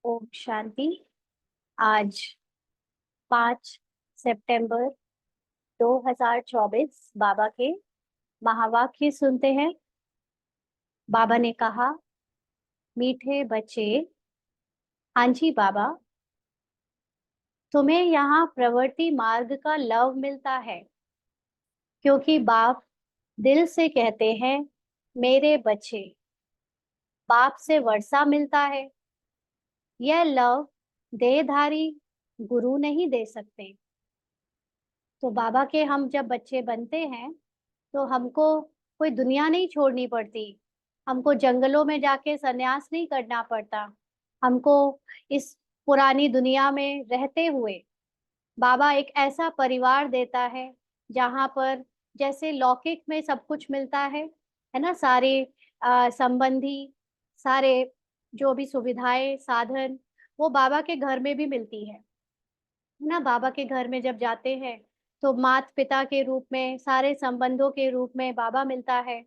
ओम शांति। आज 5 सितंबर 2024 बाबा के महावाक्य सुनते हैं। बाबा ने कहा, मीठे बच्चे। हाँ जी बाबा, तुम्हें यहाँ प्रवृत्ति मार्ग का लव मिलता है, क्योंकि बाप दिल से कहते हैं मेरे बच्चे। बाप से वर्षा मिलता है। यह लव देहधारी गुरु नहीं दे सकते। तो बाबा के हम जब बच्चे बनते हैं तो हमको कोई दुनिया नहीं छोड़नी पड़ती। हमको जंगलों में जाके सन्यास नहीं करना पड़ता। हमको इस पुरानी दुनिया में रहते हुए बाबा एक ऐसा परिवार देता है जहाँ पर जैसे लौकिक में सब कुछ मिलता है ना। सारे संबंधी, सारे जो भी सुविधाएं साधन, वो बाबा के घर में भी मिलती है ना। बाबा के घर में जब जाते हैं तो माता पिता के रूप में, सारे संबंधों के रूप में बाबा मिलता है।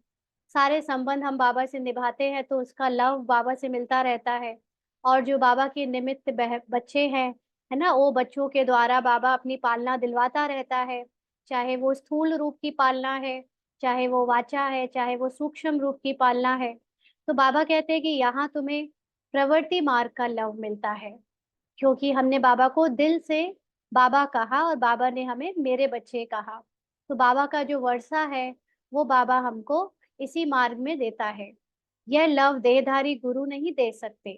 सारे संबंध हम बाबा से निभाते हैं तो उसका लव बाबा से मिलता रहता है। और जो बाबा के निमित्त बच्चे हैं, है ना, वो बच्चों के द्वारा बाबा अपनी पालना दिलवाता रहता है। चाहे वो स्थूल रूप की पालना है, चाहे वो वाचा है, चाहे वो सूक्ष्म रूप की पालना है। तो बाबा कहते हैं कि यहाँ तुम्हें प्रवृत्ति मार्ग का लव मिलता है, क्योंकि हमने बाबा को दिल से बाबा कहा और बाबा ने हमें मेरे बच्चे कहा। तो बाबा का जो वर्षा है वो बाबा हमको इसी मार्ग में देता है। यह लव देहधारी गुरु नहीं दे सकते।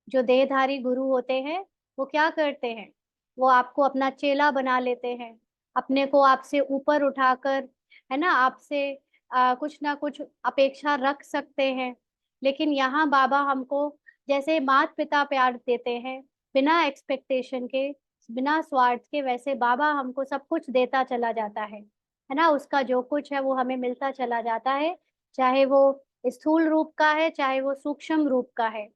जो देहधारी गुरु होते हैं वो क्या करते हैं? वो आपको अपना चेला बना लेते हैं, अपने को आपसे ऊपर उठाकर, है ना, आपसे कुछ ना कुछ अपेक्षा रख सकते हैं। लेकिन यहाँ बाबा हमको जैसे माता पिता प्यार देते हैं बिना एक्सपेक्टेशन के, बिना स्वार्थ के, वैसे बाबा हमको सब कुछ देता चला जाता है ना। उसका जो कुछ है वो हमें मिलता चला जाता है, चाहे वो स्थूल रूप का है, चाहे वो सूक्ष्म रूप का है।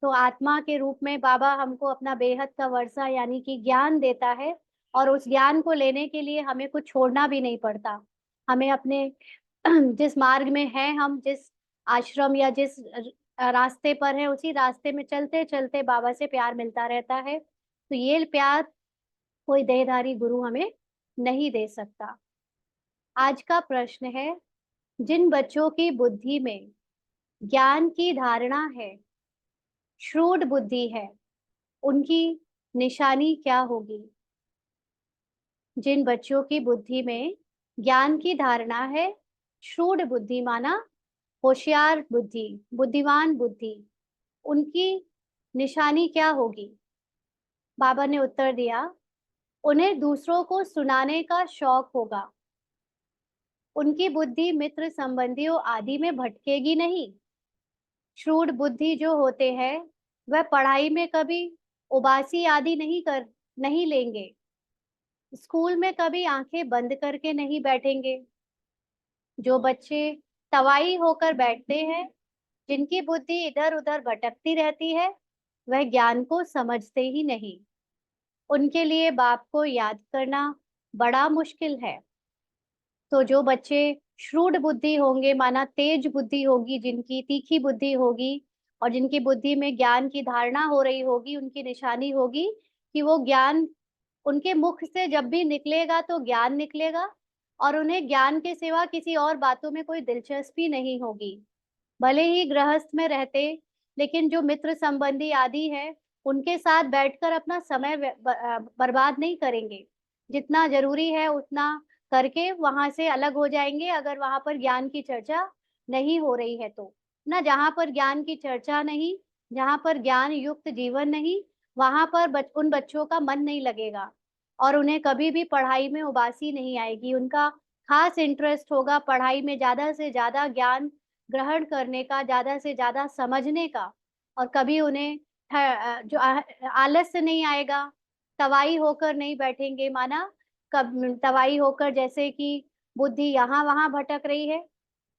तो आत्मा के रूप में बाबा हमको अपना बेहद का वर्षा यानी कि ज्ञान देता है। और उस ज्ञान को लेने के लिए हमें कुछ छोड़ना भी नहीं पड़ता। हमें अपने जिस मार्ग में है, हम जिस आश्रम या जिस रास्ते पर है, उसी रास्ते में चलते चलते बाबा से प्यार मिलता रहता है। तो ये प्यार कोई देहधारी गुरु हमें नहीं दे सकता। आज का प्रश्न है, जिन बच्चों की बुद्धि में ज्ञान की धारणा है, श्रूड बुद्धि है, उनकी निशानी क्या होगी? जिन बच्चों की बुद्धि में ज्ञान की धारणा है, श्रूड बुद्धि माना होशियार बुद्धि, बुद्धिमान बुद्धि, उनकी निशानी क्या होगी? बाबा ने उत्तर दिया, उन्हें दूसरों को सुनाने का शौक होगा। उनकी बुद्धि मित्र संबंधियों आदि में भटकेगी नहीं। श्रूड बुद्धि जो होते हैं वह पढ़ाई में कभी उबासी आदि नहीं लेंगे। स्कूल में कभी आंखें बंद करके नहीं बैठेंगे। जो बच्चे तवाई होकर बैठते हैं, जिनकी बुद्धि इधर उधर भटकती रहती है, वह ज्ञान को समझते ही नहीं। उनके लिए बाप को याद करना बड़ा मुश्किल है। तो जो बच्चे श्रूड बुद्धि होंगे, माना तेज बुद्धि होगी, जिनकी तीखी बुद्धि होगी और जिनकी बुद्धि में ज्ञान की धारणा हो रही होगी, उनकी निशानी होगी कि वो ज्ञान उनके मुख से जब भी निकलेगा तो ज्ञान निकलेगा, और उन्हें ज्ञान के सिवा किसी और बातों में कोई दिलचस्पी नहीं होगी। भले ही गृहस्थ में रहते, लेकिन जो मित्र संबंधी आदि है, उनके साथ बैठकर अपना समय बर्बाद नहीं करेंगे। जितना जरूरी है उतना करके वहां से अलग हो जाएंगे, अगर वहां पर ज्ञान की चर्चा नहीं हो रही है तो। ना, जहाँ पर ज्ञान की चर्चा नहीं, जहाँ पर ज्ञान युक्त जीवन नहीं, वहां पर उन बच्चों का मन नहीं लगेगा और उन्हें कभी भी पढ़ाई में उबासी नहीं आएगी। उनका खास इंटरेस्ट होगा पढ़ाई में, ज्यादा से ज्यादा ज्ञान ग्रहण करने का, ज्यादा से ज्यादा समझने का। और कभी उन्हें आलस्य नहीं आएगा, तवाई होकर नहीं बैठेंगे। माना कब तवाई होकर जैसे कि बुद्धि यहाँ वहां भटक रही है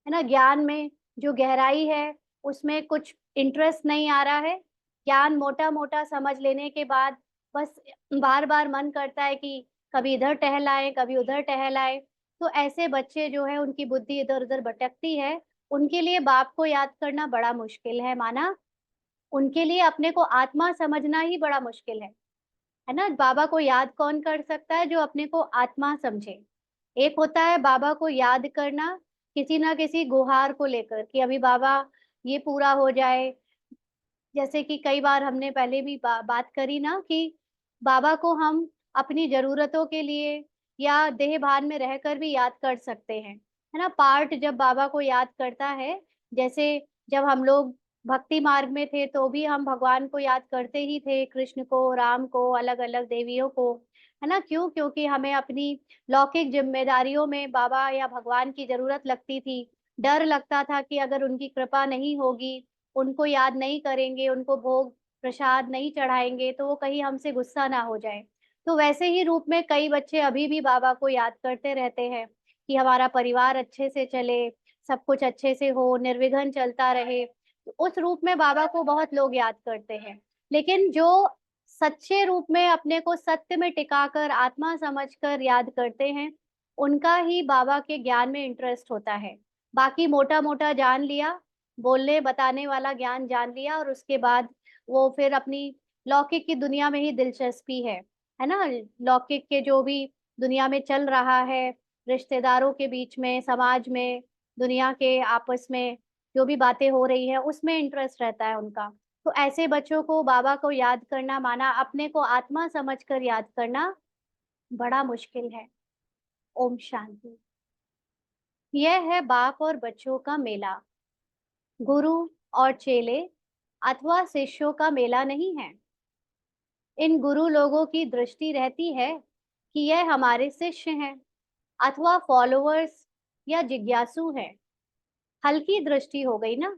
ना, ज्ञान में जो गहराई है उसमें कुछ इंटरेस्ट नहीं आ रहा है। ज्ञान मोटा मोटा समझ लेने के बाद बस बार बार मन करता है कि कभी इधर टहलाए, कभी उधर टहलाए। तो ऐसे बच्चे जो है, उनकी बुद्धि इधर उधर भटकती है, उनके लिए बाप को याद करना बड़ा मुश्किल है। माना उनके लिए अपने को आत्मा समझना ही बड़ा मुश्किल है ना। बाबा को याद कौन कर सकता है? जो अपने को आत्मा समझे। एक होता है बाबा को याद करना किसी ना किसी गुहार को लेकर कि अभी बाबा ये पूरा हो जाए। जैसे कि कई बार हमने पहले भी बात करी ना कि बाबा को हम अपनी जरूरतों के लिए या देह भान में रहकर भी याद कर सकते हैं, है ना। पार्ट जब बाबा को याद करता है, जैसे जब हम लोग भक्ति मार्ग में थे तो भी हम भगवान को याद करते ही थे, कृष्ण को, राम को, अलग अलग देवियों को, है ना। क्यों? क्योंकि हमें अपनी लौकिक जिम्मेदारियों में बाबा या भगवान की जरूरत लगती थी। डर लगता था कि अगर उनकी कृपा नहीं होगी, उनको याद नहीं करेंगे, उनको भोग प्रसाद नहीं चढ़ाएंगे तो वो कहीं हमसे गुस्सा ना हो जाए। तो वैसे ही रूप में कई बच्चे अभी भी बाबा को याद करते रहते हैं कि हमारा परिवार अच्छे से चले, सब कुछ अच्छे से हो, निर्विघ्न चलता रहे। तो उस रूप में बाबा को बहुत लोग याद करते हैं। लेकिन जो सच्चे रूप में अपने को सत्य में टिकाकर आत्मा समझकर याद करते हैं, उनका ही बाबा के ज्ञान में इंटरेस्ट होता है। बाकी मोटा मोटा जान लिया, बोलने बताने वाला ज्ञान जान लिया, और उसके बाद वो फिर अपनी लौकिक की दुनिया में ही दिलचस्पी है ना। लौकिक के जो भी दुनिया में चल रहा है, रिश्तेदारों के बीच में, समाज में, दुनिया के आपस में जो भी बातें हो रही है उसमें इंटरेस्ट रहता है उनका। तो ऐसे बच्चों को बाबा को याद करना माना अपने को आत्मा समझकर याद करना बड़ा मुश्किल है। ओम शांति। यह है बाप और बच्चों का मेला। गुरु और चेले अथवा शिष्यों का मेला नहीं है। इन गुरु लोगों की दृष्टि रहती है कि यह हमारे शिष्य हैं अथवा फॉलोअर्स या जिज्ञासु हैं। हल्की दृष्टि हो गई ना,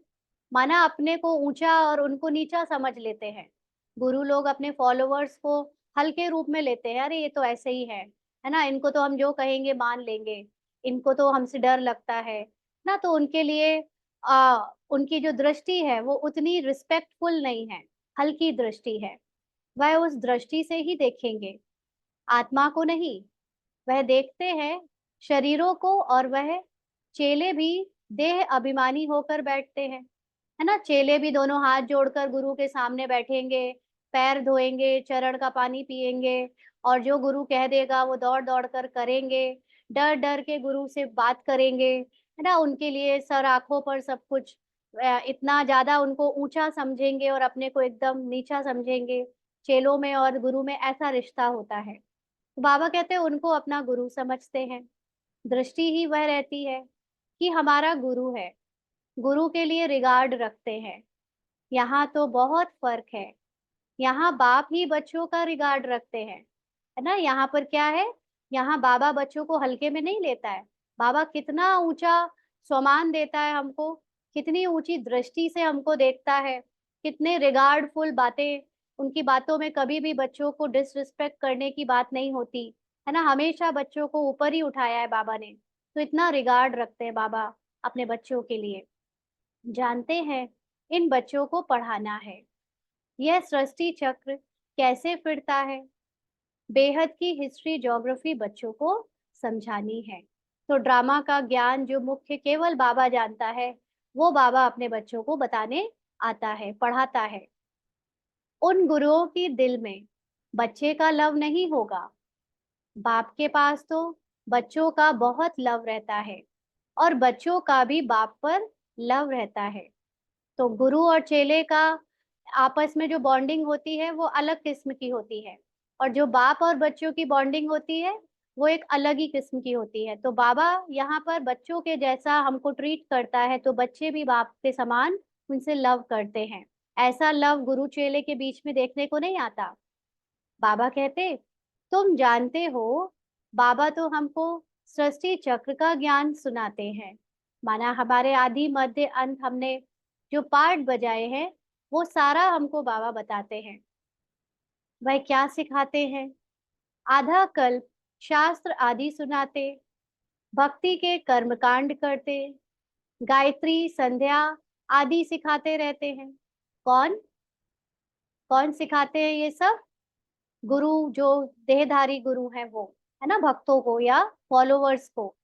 माना अपने को ऊंचा और उनको नीचा समझ लेते हैं। गुरु लोग अपने फॉलोअर्स को हल्के रूप में लेते हैं, अरे ये तो ऐसे ही है ना, इनको तो हम जो कहेंगे मान लेंगे, इनको तो हमसे डर लगता है ना। तो उनके लिए उनकी जो दृष्टि है वो उतनी रिस्पेक्टफुल नहीं है, हल्की दृष्टि है। वह उस दृष्टि से ही देखेंगे, आत्मा को नहीं। वह देखते हैं शरीरों को, और वह चेले भी देह अभिमानी होकर बैठते हैं, है ना। चेले भी दोनों हाथ जोड़कर गुरु के सामने बैठेंगे, पैर धोएंगे, चरण का पानी पिएंगे, और जो गुरु कह देगा वो दौड़ दौड़ कर करेंगे, डर डर के गुरु से बात करेंगे, है ना। उनके लिए सर आंखों पर सब कुछ, इतना ज्यादा उनको ऊंचा समझेंगे और अपने को एकदम नीचा समझेंगे। चेलों में और गुरु में ऐसा रिश्ता होता है। तो बाबा कहते हैं उनको अपना गुरु समझते हैं। दृष्टि ही वह रहती है कि हमारा गुरु है, गुरु के लिए रिगार्ड रखते हैं। यहाँ तो बहुत फर्क है। यहाँ बाप ही बच्चों का रिगार्ड रखते हैं, है ना। यहाँ पर क्या है, यहाँ बाबा बच्चों को हल्के में नहीं लेता है। बाबा कितना ऊंचा सम्मान देता है हमको, कितनी ऊंची दृष्टि से हमको देखता है, कितने रिगार्डफुल बातें। उनकी बातों में कभी भी बच्चों को डिसरिस्पेक्ट करने की बात नहीं होती, है ना। हमेशा बच्चों को ऊपर ही उठाया है बाबा ने। तो इतना रिगार्ड रखते हैं बाबा अपने बच्चों के लिए। जानते हैं इन बच्चों को पढ़ाना है। यह सृष्टि चक्र कैसे फिरता है, बेहद की हिस्ट्री ज्योग्राफी बच्चों को समझानी है। तो ड्रामा का ज्ञान जो मुख्य केवल बाबा जानता है, वो बाबा अपने बच्चों को बताने आता है, पढ़ाता है। उन गुरुओं की दिल में बच्चे का लव नहीं होगा। बाप के पास तो बच्चों का बहुत लव रहता है, और बच्चों का भी बाप पर लव रहता है। तो गुरु और चेले का आपस में जो बॉन्डिंग होती है वो अलग किस्म की होती है, और जो बाप और बच्चों की बॉन्डिंग होती है वो एक अलग ही किस्म की होती है। तो बाबा यहाँ पर बच्चों के जैसा हमको ट्रीट करता है, तो बच्चे भी बाप के समान उनसे लव करते हैं। ऐसा लव गुरु चेले के बीच में देखने को नहीं आता। बाबा कहते, तुम जानते हो, बाबा तो हमको सृष्टि चक्र का ज्ञान सुनाते हैं। माना हमारे आदि मध्य अंत हमने जो पार्ट बजाए हैं वो सारा हमको बाबा बताते हैं। वह क्या सिखाते हैं? आधा कल्प शास्त्र आदि सुनाते, भक्ति के कर्मकांड करते, गायत्री संध्या आदि सिखाते रहते हैं। कौन? कौन सिखाते हैं ये सब? गुरु, जो देहधारी गुरु है वो, है ना, भक्तों को या फॉलोवर्स को।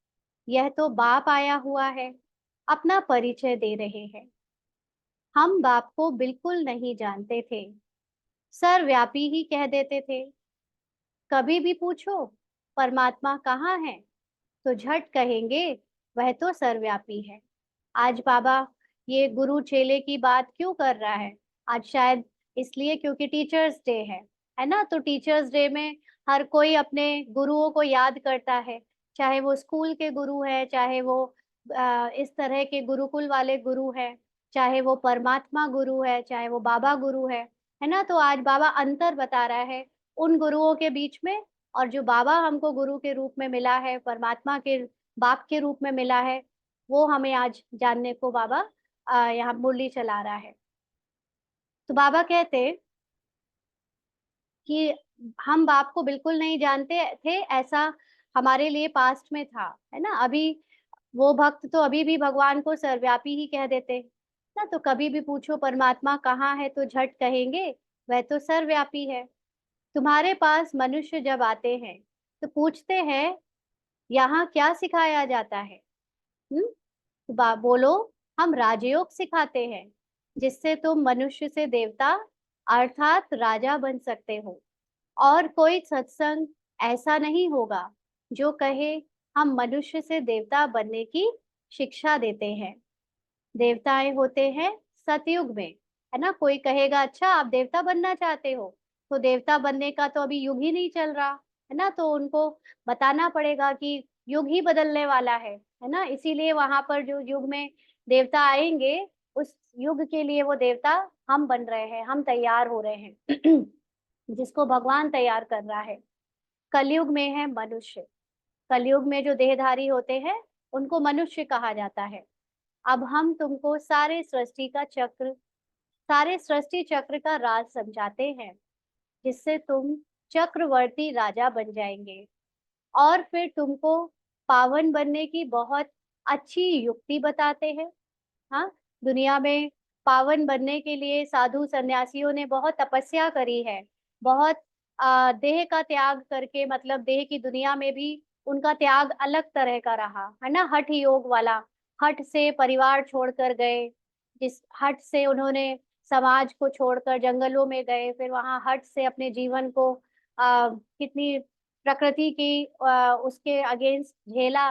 यह तो बाप आया हुआ है, अपना परिचय दे रहे हैं। हम बाप को बिल्कुल नहीं जानते थे, सर्वव्यापी ही कह देते थे। कभी भी पूछो परमात्मा कहाँ है, तो झट कहेंगे वह तो सर्वव्यापी है। आज बाबा ये गुरु चेले की बात क्यों कर रहा है? आज शायद इसलिए क्योंकि टीचर्स डे है ना? तो टीचर्स डे में हर कोई अपने गुरुओं को याद करता है, चाहे वो स्कूल के गुरु है, चाहे वो इस तरह के गुरुकुल वाले गुरु है, चाहे वो परमात्मा गुरु है, चाहे वो बाबा गुरु है ना? तो आज बाबा अंतर बता रहा है उन गुरुओं के बीच में, और जो बाबा हमको गुरु के रूप में मिला है, परमात्मा के बाप के रूप में मिला है, वो हमें आज जानने को बाबा यहाँ मुरली चला रहा है। तो बाबा कहते कि हम बाप को बिल्कुल नहीं जानते थे, ऐसा हमारे लिए पास्ट में था, है ना? अभी वो भक्त तो अभी भी भगवान को सर्वव्यापी ही कह देते ना। तो कभी भी पूछो परमात्मा कहाँ है, तो झट कहेंगे वह तो सर्वव्यापी है। तुम्हारे पास मनुष्य जब आते हैं तो पूछते हैं यहाँ क्या सिखाया जाता है? बोलो, हम राजयोग सिखाते हैं, जिससे तुम मनुष्य से देवता अर्थात राजा बन सकते हो। और कोई सत्संग ऐसा नहीं होगा जो कहे हम मनुष्य से देवता बनने की शिक्षा देते हैं। देवताएं होते हैं सतयुग में, है ना? कोई कहेगा अच्छा आप देवता बनना चाहते हो, तो देवता बनने का तो अभी युग ही नहीं चल रहा, है ना? तो उनको बताना पड़ेगा कि युग ही बदलने वाला है ना? इसीलिए वहां पर जो युग में देवता आएंगे, उस युग के लिए वो देवता हम बन रहे हैं, हम तैयार हो रहे हैं जिसको भगवान तैयार कर रहा है। कलयुग में है मनुष्य। कलयुग में जो देहधारी होते हैं उनको मनुष्य कहा जाता है। अब हम तुमको सारे सृष्टि चक्र का राज समझाते हैं, जिससे तुम चक्रवर्ती राजा बन जाएंगे। और फिर तुमको पावन बनने की बहुत अच्छी युक्ति बताते हैं। हाँ, दुनिया में पावन बनने के लिए साधु सन्यासियों ने बहुत तपस्या करी है, बहुत देह का त्याग करके, मतलब देह की दुनिया में भी उनका त्याग अलग तरह का रहा, है ना? हठ योग वाला। हठ से परिवार छोड़कर गए, जिस हठ से उन्होंने समाज को छोड़कर जंगलों में गए, फिर वहां हठ से अपने जीवन को कितनी प्रकृति की उसके अगेंस्ट झेला।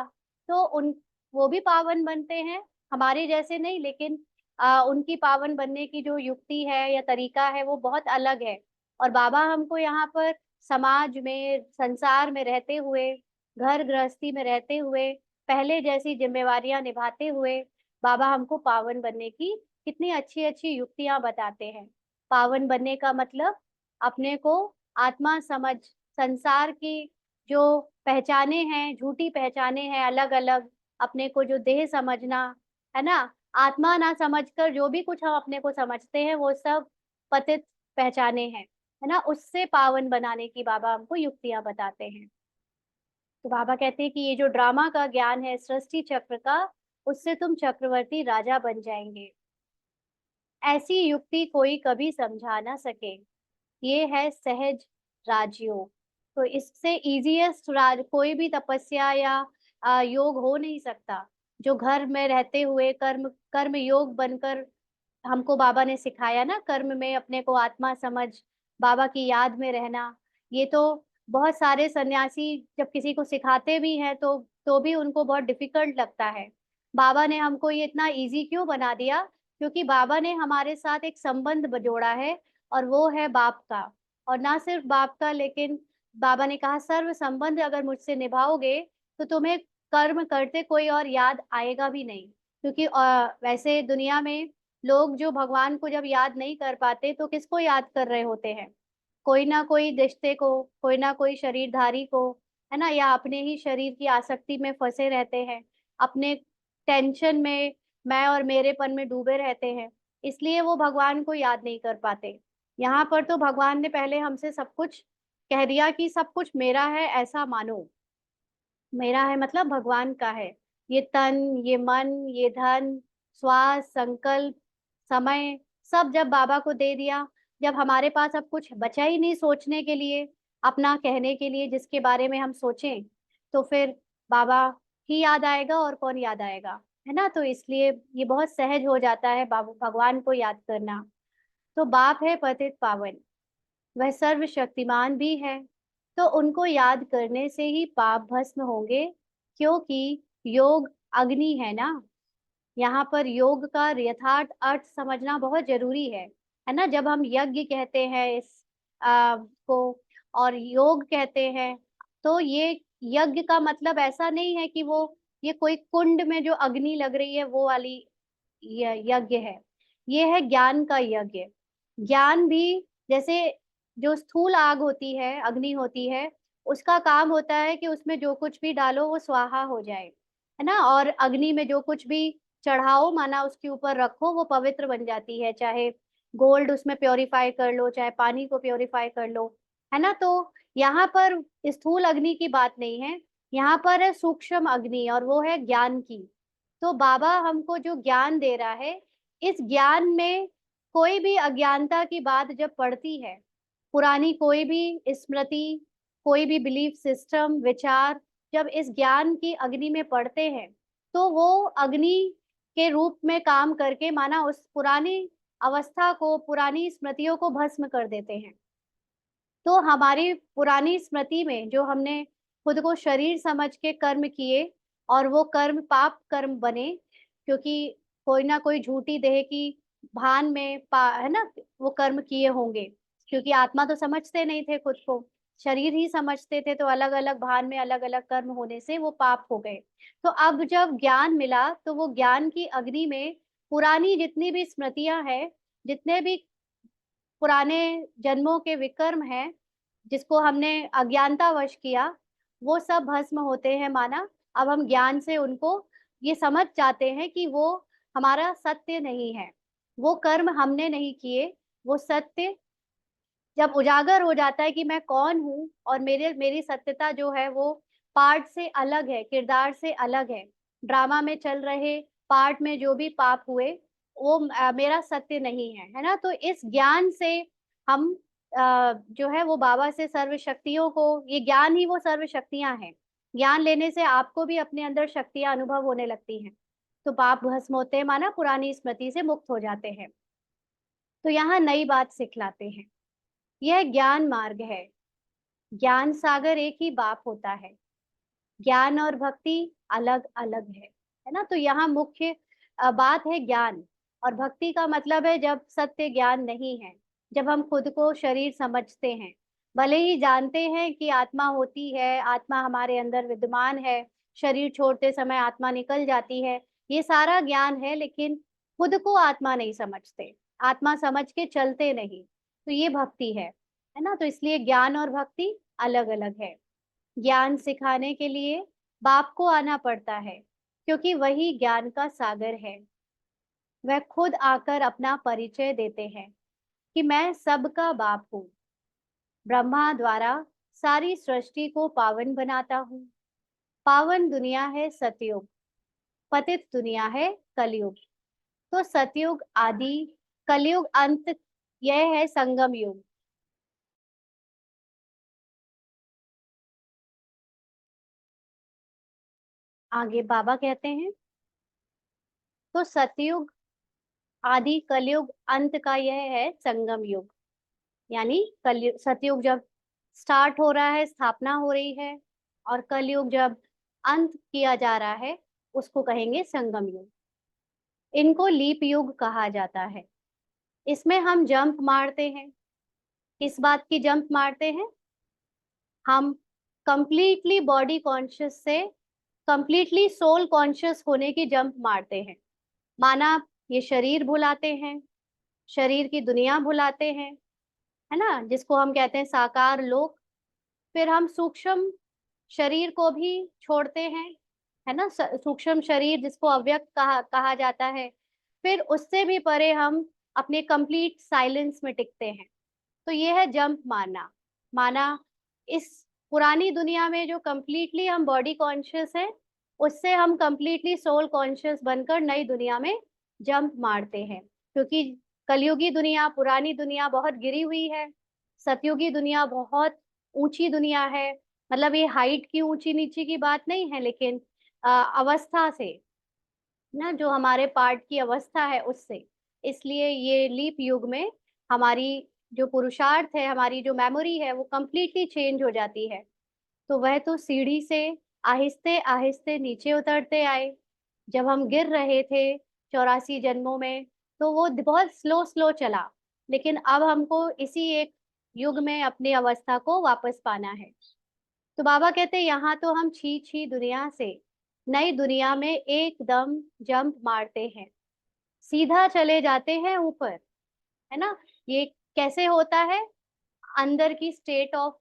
तो उन वो भी पावन बनते हैं, हमारे जैसे नहीं, लेकिन उनकी पावन बनने की जो युक्ति है या तरीका है वो बहुत अलग है। और बाबा हमको यहाँ पर समाज में, संसार में रहते हुए, घर गृहस्थी में रहते हुए, पहले जैसी जिम्मेवारियां निभाते हुए, बाबा हमको पावन बनने की कितनी अच्छी अच्छी युक्तियां बताते हैं। पावन बनने का मतलब अपने को आत्मा समझ, संसार की जो पहचाने हैं, झूठी पहचाने हैं अलग अलग, अपने को जो देह समझना, है ना? आत्मा ना समझकर जो भी कुछ हम अपने को समझते हैं वो सब पतित पहचाने हैं, है ना? उससे पावन बनाने की बाबा हमको युक्तियां बताते हैं। तो बाबा कहते हैं कि ये जो ड्रामा का ज्ञान है सृष्टि चक्र का, उससे तुम चक्रवर्ती राजा बन जाएंगे। ऐसी युक्ति कोई कभी समझा ना सके। ये है सहज राजयोग। तो इससे इजीएस्ट राज कोई भी तपस्या या योग हो नहीं सकता, जो घर में रहते हुए कर्म कर्म योग बनकर हमको बाबा ने सिखाया ना, कर्म में अपने को आत्मा समझ, बाबा की याद में रहना। ये तो बहुत सारे सन्यासी जब किसी को सिखाते भी हैं तो भी उनको बहुत डिफिकल्ट लगता है। बाबा ने हमको ये इतना इजी क्यों बना दिया? क्योंकि बाबा ने हमारे साथ एक संबंध जोड़ा है, और वो है बाप का। और ना सिर्फ बाप का, लेकिन बाबा ने कहा सर्व संबंध अगर मुझसे निभाओगे तो तुम्हें कर्म करते कोई और याद आएगा भी नहीं। क्योंकि वैसे दुनिया में लोग जो भगवान को जब याद नहीं कर पाते तो किसको याद कर रहे होते हैं? कोई ना कोई रिश्ते को, कोई ना कोई शरीरधारी को, है ना? या अपने ही शरीर की आसक्ति में फंसे रहते हैं, अपने टेंशन में, मैं और मेरेपन में डूबे रहते हैं, इसलिए वो भगवान को याद नहीं कर पाते। यहाँ पर तो भगवान ने पहले हमसे सब कुछ कह दिया कि सब कुछ मेरा है ऐसा मानो। मेरा है मतलब भगवान का है। ये तन, ये मन, ये धन, श्वास, संकल्प, समय, सब जब बाबा को दे दिया, जब हमारे पास अब कुछ बचा ही नहीं सोचने के लिए, अपना कहने के लिए जिसके बारे में हम सोचें, तो फिर बाबा ही याद आएगा, और कौन याद आएगा? है ना। तो इसलिए ये बहुत सहज हो जाता है बाबू भगवान को याद करना। तो बाप है पतित पावन, वह सर्वशक्तिमान भी है, तो उनको याद करने से ही पाप भस्म होंगे, क्योंकि योग अग्नि है ना। यहाँ पर योग का यथार्थ अर्थ समझना बहुत जरूरी है ना। जब हम यज्ञ कहते हैं इस को और योग कहते हैं, तो ये यज्ञ का मतलब ऐसा नहीं है कि वो ये कोई कुंड में जो अग्नि लग रही है वो वाली यज्ञ है। ये है ज्ञान का यज्ञ। ज्ञान भी जैसे जो स्थूल आग होती है, अग्नि होती है, उसका काम होता है कि उसमें जो कुछ भी डालो वो स्वाहा हो जाए, है ना। और अग्नि में जो कुछ भी चढ़ाओ, माना उसके ऊपर रखो, वो पवित्र बन जाती है। चाहे गोल्ड उसमें प्योरीफाई कर लो, चाहे पानी को प्योरीफाई कर लो, है ना। तो यहाँ पर स्थूल अग्नि की बात नहीं है, यहाँ पर है सूक्ष्म अग्नि, और वो है ज्ञान की। तो बाबा हमको जो ज्ञान दे रहा है, इस ज्ञान में कोई भी अज्ञानता की बात जब पड़ती है, पुरानी कोई भी स्मृति, कोई भी बिलीफ सिस्टम, विचार जब इस ज्ञान की अग्नि में पड़ते हैं, तो वो अग्नि के रूप में काम करके माना उस पुरानी अवस्था को, पुरानी स्मृतियों को भस्म कर देते हैं। तो हमारी पुरानी स्मृति में जो हमने खुद को शरीर समझ के कर्म किए, और वो कर्म पाप कर्म बने, क्योंकि कोई ना कोई झूठी देह की भान में है ना वो कर्म किए होंगे। क्योंकि आत्मा तो समझते नहीं थे खुद को, शरीर ही समझते थे, तो अलग अलग भान में अलग अलग कर्म होने से वो पाप हो गए। तो अब जब ज्ञान मिला, तो वो ज्ञान की अग्नि में पुरानी जितनी भी स्मृतियां हैं, जितने भी पुराने जन्मों के विकर्म हैं, जिसको हमने अज्ञानतावश किया, वो सब भस्म होते हैं माना। अब हम ज्ञान से उनको ये समझ जाते हैं कि वो हमारा सत्य नहीं है, वो कर्म हमने नहीं किए। वो सत्य जब उजागर हो जाता है कि मैं कौन हूँ, और मेरी सत्यता जो है वो पार्ट से अलग है, किरदार से अलग है, ड्रामा में चल रहे पार्ट में जो भी पाप हुए वो मेरा सत्य नहीं है ना। तो इस ज्ञान से हम जो है वो बाबा से सर्व शक्तियों को, ये ज्ञान ही वो सर्व शक्तियां हैं। ज्ञान लेने से आपको भी अपने अंदर शक्तियां अनुभव होने लगती हैं। तो पाप भस्म होते हैं माना पुरानी स्मृति से मुक्त हो जाते हैं। तो यहाँ नई बात सिखलाते हैं। यह ज्ञान मार्ग है, ज्ञान सागर एक ही बाप होता है, ज्ञान और भक्ति अलग अलग है ना। तो यहाँ मुख्य बात है ज्ञान। और भक्ति का मतलब है जब सत्य ज्ञान नहीं है, जब हम खुद को शरीर समझते हैं, भले ही जानते हैं कि आत्मा होती है, आत्मा हमारे अंदर विद्यमान है, शरीर छोड़ते समय आत्मा निकल जाती है, ये सारा ज्ञान है, लेकिन खुद को आत्मा नहीं समझते, आत्मा समझ के चलते नहीं। तो ये भक्ति है ना। तो इसलिए ज्ञान और भक्ति अलग अलग है। ज्ञान सिखाने के लिए बाप को आना पड़ता है, क्योंकि वही ज्ञान का सागर है। वह खुद आकर अपना परिचय देते हैं कि मैं सबका बाप हूँ, ब्रह्मा द्वारा सारी सृष्टि को पावन बनाता हूँ। पावन दुनिया है सतयुग, पतित दुनिया है कलयुग। तो सतयुग आदि, कलयुग अंत, यह है संगम युग। आगे बाबा कहते हैं, तो सतयुग आदि, कलयुग अंत का यह है संगम युग। यानी कलयुग, सतयुग जब स्टार्ट हो रहा है, स्थापना हो रही है, और कलयुग जब अंत किया जा रहा है, उसको कहेंगे संगम युग। इनको लीप युग कहा जाता है। इसमें हम जंप मारते हैं। किस बात की जंप मारते हैं? हम कंप्लीटली बॉडी कॉन्शियस से कंप्लीटली सोल कॉन्शियस होने की जंप मारते हैं। माना ये शरीर भुलाते हैं, शरीर की दुनिया भुलाते हैं, है ना, जिसको हम कहते हैं साकार लोक। फिर हम सूक्ष्म शरीर को भी छोड़ते हैं, है ना, सूक्ष्म शरीर जिसको अव्यक्त कहा जाता है। फिर उससे भी परे हम अपने कंप्लीट साइलेंस में टिकते हैं। तो ये है जंप मारना। माना इस पुरानी दुनिया में जो कंप्लीटली हम बॉडी कॉन्शियस है, उससे हम कंप्लीटली सोल कॉन्शियस बनकर नई दुनिया में जंप मारते हैं। क्योंकि कलयुगी दुनिया, पुरानी दुनिया बहुत गिरी हुई है, सतयुगी दुनिया बहुत ऊंची दुनिया है। मतलब ये हाइट की ऊंची नीची की बात नहीं है, लेकिन अवस्था से, ना, जो हमारे पार्ट की अवस्था है उससे। इसलिए ये लीप युग में हमारी जो पुरुषार्थ है, हमारी जो मेमोरी है, वो कंप्लीटली चेंज हो जाती है। तो वह तो सीढ़ी से आहिस्ते आहिस्ते नीचे उतरते आए। जब हम गिर रहे थे 84 जन्मों में, तो वो बहुत स्लो स्लो चला। लेकिन अब हमको इसी एक युग में अपनी अवस्था को वापस पाना है। तो बाबा कहते हैं यहाँ तो हम छी छी दुनिया से नई दुनिया में एकदम जंप मारते हैं, सीधा चले जाते हैं ऊपर, है ना। ये कैसे होता है? अंदर की स्टेट ऑफ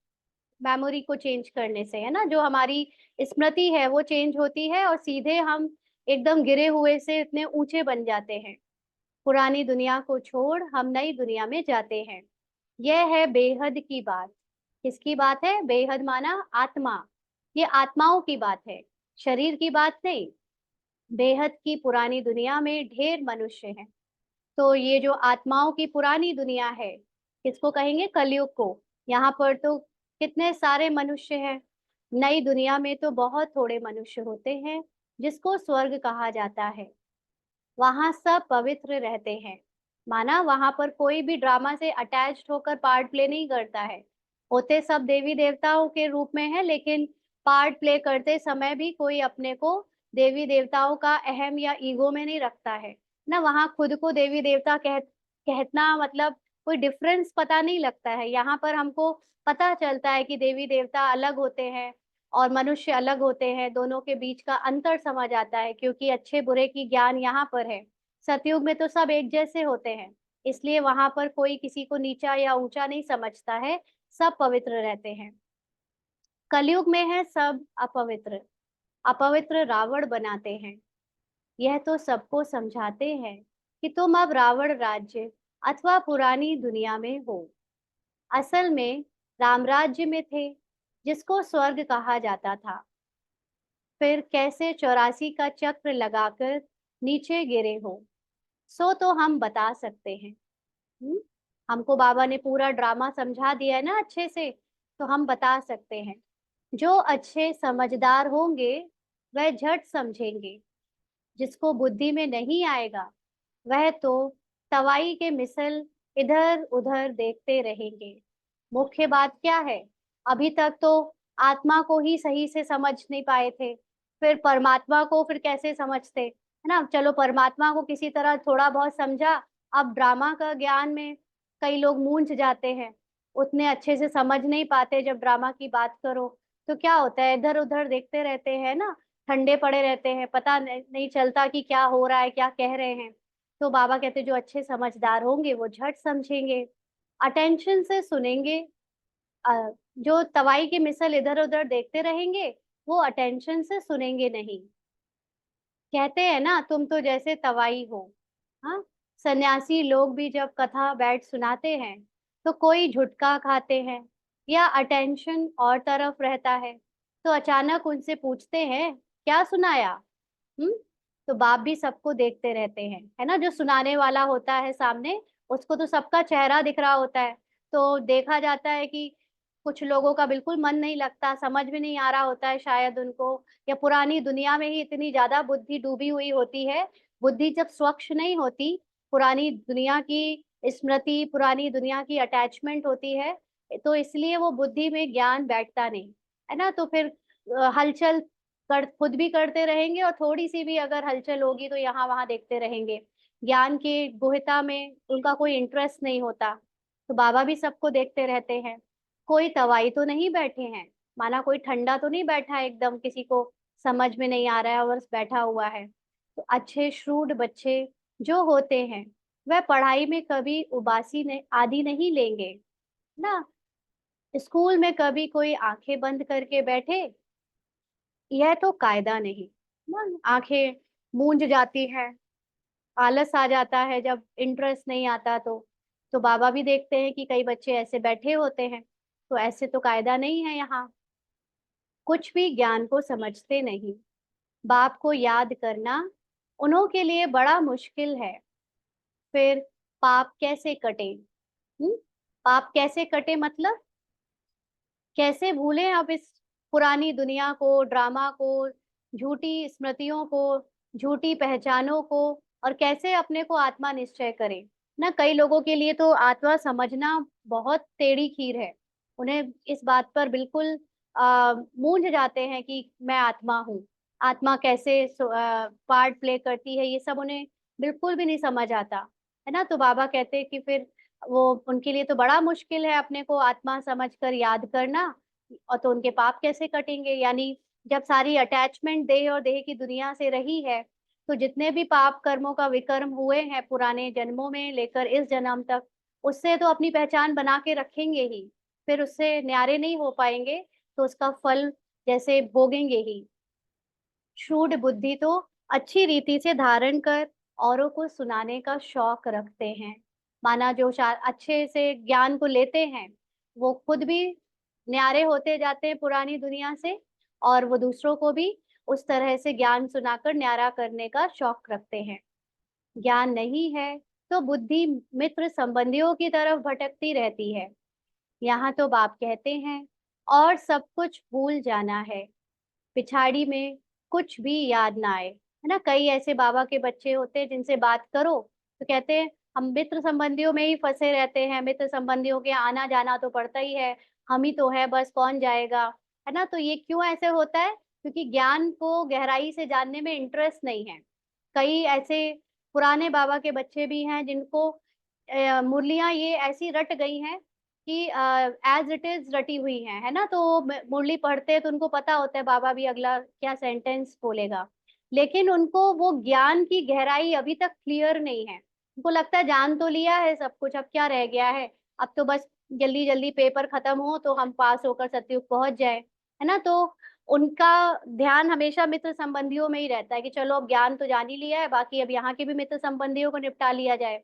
मेमोरी को चेंज करने से, है ना। जो हमारी स्मृति है वो चेंज होती है और सीधे हम एकदम गिरे हुए से इतने ऊंचे बन जाते हैं। पुरानी दुनिया को छोड़ हम नई दुनिया में जाते हैं। यह है बेहद की बात। किसकी बात है? बेहद माना आत्मा। ये आत्माओं की बात है, शरीर की बात नहीं। बेहद की पुरानी दुनिया में ढेर मनुष्य हैं। तो ये जो आत्माओं की पुरानी दुनिया है, किसको कहेंगे? कलयुग को। यहाँ पर तो कितने सारे मनुष्य हैं। नई दुनिया में तो बहुत थोड़े मनुष्य होते हैं, जिसको स्वर्ग कहा जाता है। वहां सब पवित्र रहते हैं। माना वहां पर कोई भी ड्रामा से अटैच्ड होकर पार्ट प्ले नहीं करता है। होते सब देवी देवताओं के रूप में है, लेकिन पार्ट प्ले करते समय भी कोई अपने को देवी देवताओं का अहम या ईगो में नहीं रखता है ना। वहां खुद को देवी देवता कहना मतलब कोई डिफरेंस पता नहीं लगता है। यहाँ पर हमको पता चलता है कि देवी देवता अलग होते हैं और मनुष्य अलग होते हैं। दोनों के बीच का अंतर समझ आता है, क्योंकि अच्छे बुरे की ज्ञान यहाँ पर है। सतयुग में तो सब एक जैसे होते हैं, इसलिए वहां पर कोई किसी को नीचा या ऊंचा नहीं समझता है। सब पवित्र रहते हैं। कलयुग में है सब अपवित्र। अपवित्र रावण बनाते हैं। यह तो सबको समझाते हैं कि तुम अब रावण राज्य अथवा पुरानी दुनिया में हो। असल में राम राज्य में थे, जिसको स्वर्ग कहा जाता था। फिर कैसे 84 का चक्र लगाकर नीचे गिरे हो, सो तो हम बता सकते हैं। हम्म? हमको बाबा ने पूरा ड्रामा समझा दिया है ना अच्छे से, तो हम बता सकते हैं। जो अच्छे समझदार होंगे वह झट समझेंगे। जिसको बुद्धि में नहीं आएगा वह तो तवाई के मिसल इधर उधर देखते रहेंगे। मुख्य बात क्या है? अभी तक तो आत्मा को ही सही से समझ नहीं पाए थे, फिर परमात्मा को फिर कैसे समझते, है ना। चलो परमात्मा को किसी तरह थोड़ा बहुत समझा। अब ड्रामा का ज्ञान में कई लोग मूंझ जाते हैं, उतने अच्छे से समझ नहीं पाते। जब ड्रामा की बात करो तो क्या होता है, इधर उधर देखते रहते हैं ना, ठंडे पड़े रहते हैं, पता नहीं चलता कि क्या हो रहा है, क्या कह रहे हैं। तो बाबा कहते जो अच्छे समझदार होंगे वो झट समझेंगे, अटेंशन से सुनेंगे। जो तवाई की मिसल इधर उधर देखते रहेंगे वो अटेंशन से सुनेंगे नहीं। कहते हैं ना, तुम तो जैसे तवाई हो। हाँ, सन्यासी लोग भी जब कथा बैठ सुनाते हैं तो कोई झुटका खाते हैं या अटेंशन और तरफ रहता है, तो अचानक उनसे पूछते हैं क्या सुनाया। हम्म। तो बाप भी सबको देखते रहते हैं, है ना। जो सुनाने वाला होता है सामने, उसको तो सबका चेहरा दिख रहा होता है। तो देखा जाता है कि कुछ लोगों का बिल्कुल मन नहीं लगता, समझ में नहीं आ रहा होता है शायद उनको, या पुरानी दुनिया में ही इतनी ज्यादा बुद्धि डूबी हुई होती है। बुद्धि जब स्वच्छ नहीं होती, पुरानी दुनिया की स्मृति, पुरानी दुनिया की अटैचमेंट होती है, तो इसलिए वो बुद्धि में ज्ञान बैठता नहीं, है ना। तो फिर हलचल खुद भी करते रहेंगे, और थोड़ी सी भी अगर हलचल होगी तो यहाँ वहां देखते रहेंगे। ज्ञान की गुहिता में उनका कोई इंटरेस्ट नहीं होता। तो बाबा भी सबको देखते रहते हैं। कोई तवाई तो नहीं बैठे हैं, माना कोई ठंडा तो नहीं बैठा है एकदम, किसी को समझ में नहीं आ रहा है और बैठा हुआ है। तो अच्छे श्रूड बच्चे जो होते हैं वह पढ़ाई में कभी उबासी ने आदि नहीं लेंगे ना। स्कूल में कभी कोई आंखें बंद करके बैठे, यह तो कायदा नहीं ना। आंखें मूंज जाती है, आलस आ जाता है जब इंटरेस्ट नहीं आता। तो बाबा भी देखते हैं कि कई बच्चे ऐसे बैठे होते हैं। तो ऐसे तो कायदा नहीं है यहाँ। कुछ भी ज्ञान को समझते नहीं। बाप को याद करना उन्हों के लिए बड़ा मुश्किल है। फिर पाप कैसे कटे? पाप कैसे कटे मतलब कैसे भूलें अब इस पुरानी दुनिया को, ड्रामा को, झूठी स्मृतियों को, झूठी पहचानों को और कैसे अपने को आत्मा निश्चय करें। ना कई लोगों के लिए तो आत्मा समझना बहुत टेढ़ी खीर है। उन्हें इस बात पर बिल्कुल मूंझ जाते हैं कि मैं आत्मा हूँ, आत्मा कैसे पार्ट प्ले करती है, ये सब उन्हें बिल्कुल भी नहीं समझ आता है ना। तो बाबा कहते हैं कि फिर वो उनके लिए तो बड़ा मुश्किल है अपने को आत्मा समझकर याद करना, और तो उनके पाप कैसे कटेंगे। यानी जब सारी अटैचमेंट देह और देह की दुनिया से रही है, तो जितने भी पाप कर्मों का विकर्म हुए हैं पुराने जन्मों में लेकर इस जन्म तक, उससे तो अपनी पहचान बना के रखेंगे ही, फिर उससे न्यारे नहीं हो पाएंगे, तो उसका फल जैसे भोगेंगे ही। शूड बुद्धि तो अच्छी रीति से धारण कर औरों को सुनाने का शौक रखते हैं। माना जो अच्छे से ज्ञान को लेते हैं, वो खुद भी न्यारे होते जाते हैं पुरानी दुनिया से, और वो दूसरों को भी उस तरह से ज्ञान सुनाकर न्यारा करने का शौक रखते हैं। ज्ञान नहीं है तो बुद्धि मित्र संबंधियों की तरफ भटकती रहती है। यहाँ तो बाप कहते हैं, और सब कुछ भूल जाना है, पिछाड़ी में कुछ भी याद ना आए, है ना। कई ऐसे बाबा के बच्चे होते हैं जिनसे बात करो तो कहते हैं हम मित्र संबंधियों में ही फंसे रहते हैं, मित्र संबंधियों के आना जाना तो पड़ता ही है, हम ही तो है, बस कौन जाएगा, है ना। तो ये क्यों ऐसे होता है? क्योंकि ज्ञान को गहराई से जानने में इंटरेस्ट नहीं है। कई ऐसे पुराने बाबा के बच्चे भी हैं जिनको मुरलियां ये ऐसी रट गई हैं कि एज इट इज रटी हुई है ना। तो मुरली पढ़ते हैं तो उनको पता होता है बाबा भी अगला क्या सेंटेंस बोलेगा, लेकिन उनको वो ज्ञान की गहराई अभी तक क्लियर नहीं है। उनको लगता है जान तो लिया है सब कुछ, अब क्या रह गया है, अब तो बस जल्दी जल्दी पेपर खत्म हो तो हम पास होकर सतयुग पहुंच जाए, है ना। तो उनका ध्यान हमेशा मित्र संबंधियों में ही रहता है कि चलो अब ज्ञान तो जान ही लिया है, बाकी अब यहाँ के भी मित्र संबंधियों को निपटा लिया जाए,